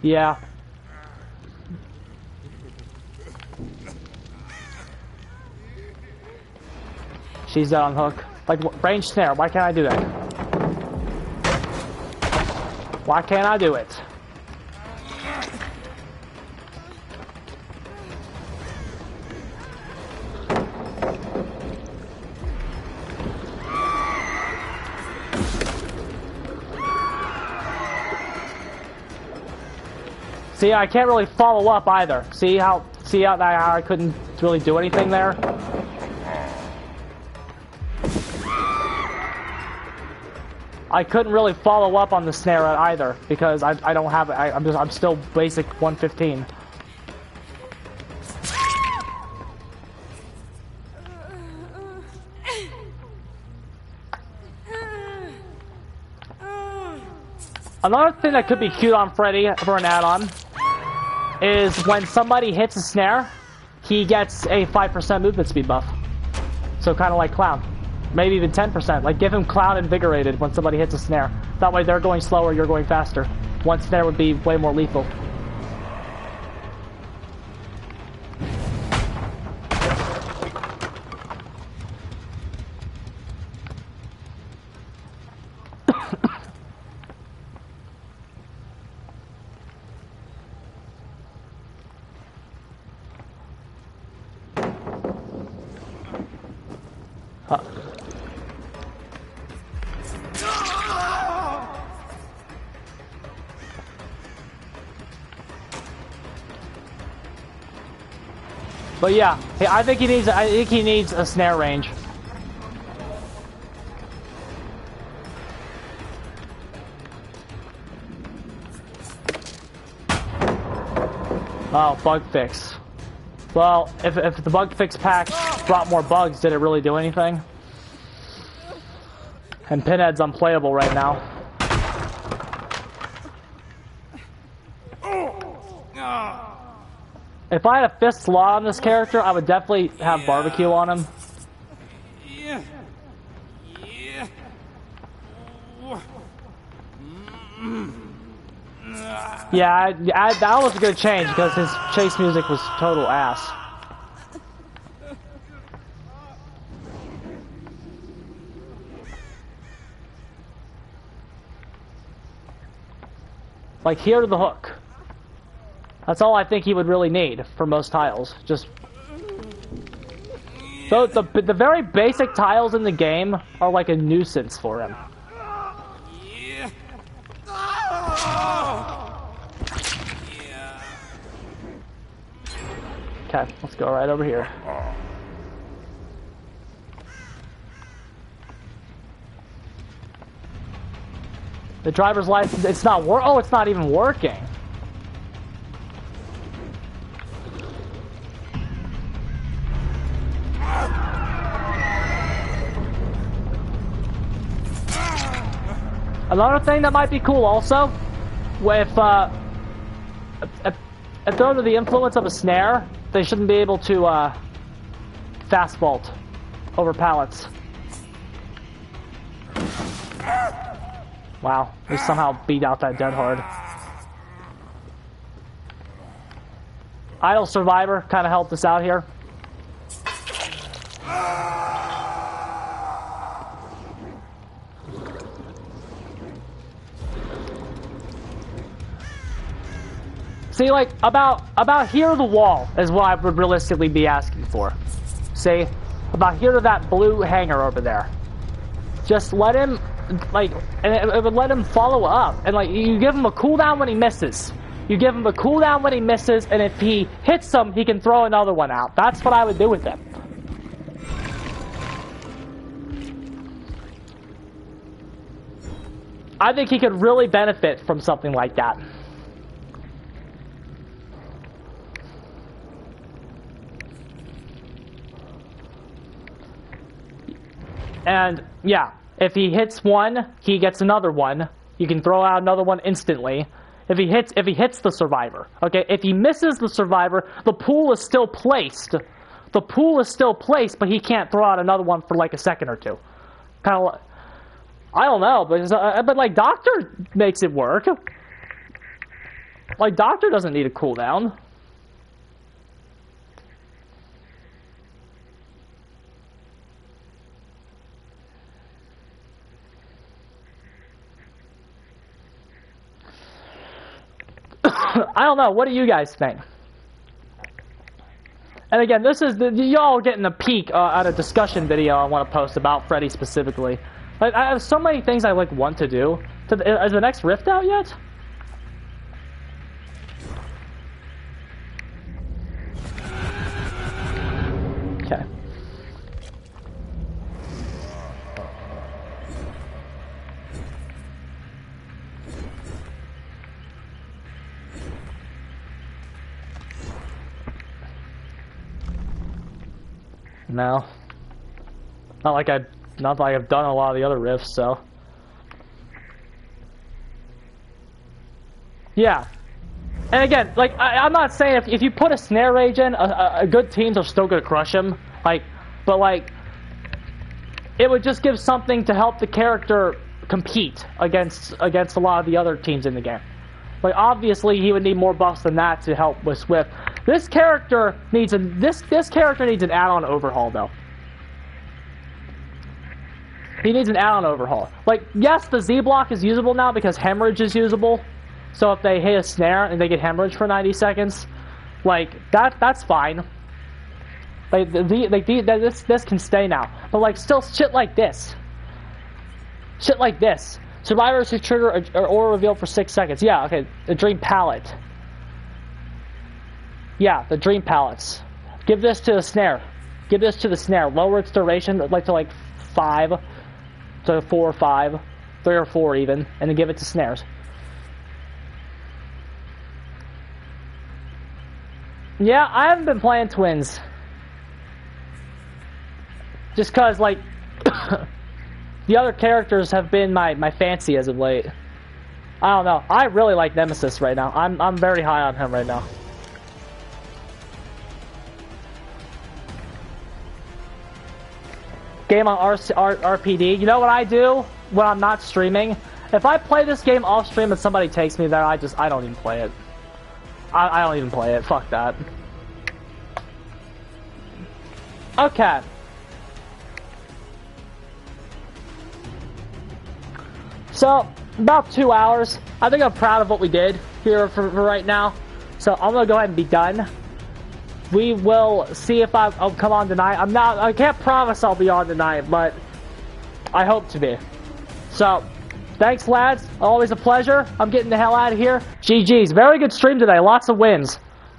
Yeah. She's dead on hook. Like, range snare, why can't I do that? Why can't I do it? See, I can't really follow up either. See how I couldn't really do anything there? I couldn't really follow up on the snare either because I don't have it. I'm still basic 115. Another thing that could be cute on Freddy for an add-on is when somebody hits a snare, he gets a 5% movement speed buff. So kind of like Clown. Maybe even 10%. Like, give him Clown Invigorated when somebody hits a snare. That way they're going slower, you're going faster. One snare would be way more lethal. But yeah, I think he needs a snare range. Oh, bug fix. Well, if the bug fix pack brought more bugs, did it really do anything? And Pinhead's unplayable right now. If I had a fist slot on this character, I would definitely have barbecue on him. Yeah, that was a good change because his chase music was total ass. Like, here to the hook. That's all I think he would really need for most tiles. Just... So, the very basic tiles in the game are like a nuisance for him. Okay, let's go right over here. The driver's license, it's not oh, it's not even working. Another thing that might be cool also, if they're under the influence of a snare, they shouldn't be able to fast vault over pallets. Wow, we somehow beat out that dead hard. Idle Survivor kind of helped us out here. See, like, about here to the wall is what I would realistically be asking for. See? About here to that blue hanger over there. Just let him, like, and it would let him follow up. And, like, you give him a cooldown when he misses. You give him a cooldown when he misses, and if he hits him, he can throw another one out. That's what I would do with him. I think he could really benefit from something like that. And, yeah, if he hits one, he gets another one. You can throw out another one instantly. If he hits the survivor, okay? If he misses the survivor, the pool is still placed. The pool is still placed, but he can't throw out another one for like a second or two. Kind of like, I don't know, but like Doctor makes it work. Like Doctor doesn't need a cooldown. I don't know. What do you guys think? And again, this is y'all getting a peek at a discussion video I want to post about Freddy specifically. Like, I have so many things I like want to do. Is the next Rift out yet? Okay. No. Not like I've done a lot of the other rifts, so. Yeah. And again, like, I'm not saying if you put a snare rage in, good teams are still going to crush him. Like, but like, it would just give something to help the character compete against a lot of the other teams in the game. Like, obviously, he would need more buffs than that to help with Swift. This character needs this character needs an add-on overhaul, though. He needs an add-on overhaul. Like, yes, the Z block is usable now because hemorrhage is usable. So if they hit a snare and they get hemorrhage for 90 seconds, like that's fine. Like this can stay now. But like still shit like this. Shit like this. Survivors who trigger or aura reveal for 6 seconds. Yeah, okay. The dream palette. Yeah, the dream palettes. Give this to the snare. Give this to the snare. Lower its duration like to 5 to 4 or 5, 3 or 4 even, and then give it to snares. Yeah, I haven't been playing Twins. Just cause like the other characters have been my fancy as of late. I don't know. I really like Nemesis right now. I'm very high on him right now. Game on RPD. You know what I do when I'm not streaming? If I play this game off stream and somebody takes me there, I don't even play it. I don't even play it. Fuck that. Okay. So, about 2 hours. I think I'm proud of what we did here for right now. So, I'm gonna go ahead and be done. We will see if I'll come on tonight. I can't promise I'll be on tonight, but I hope to be. So, thanks lads. Always a pleasure. I'm getting the hell out of here. GG's. Very good stream today. Lots of wins.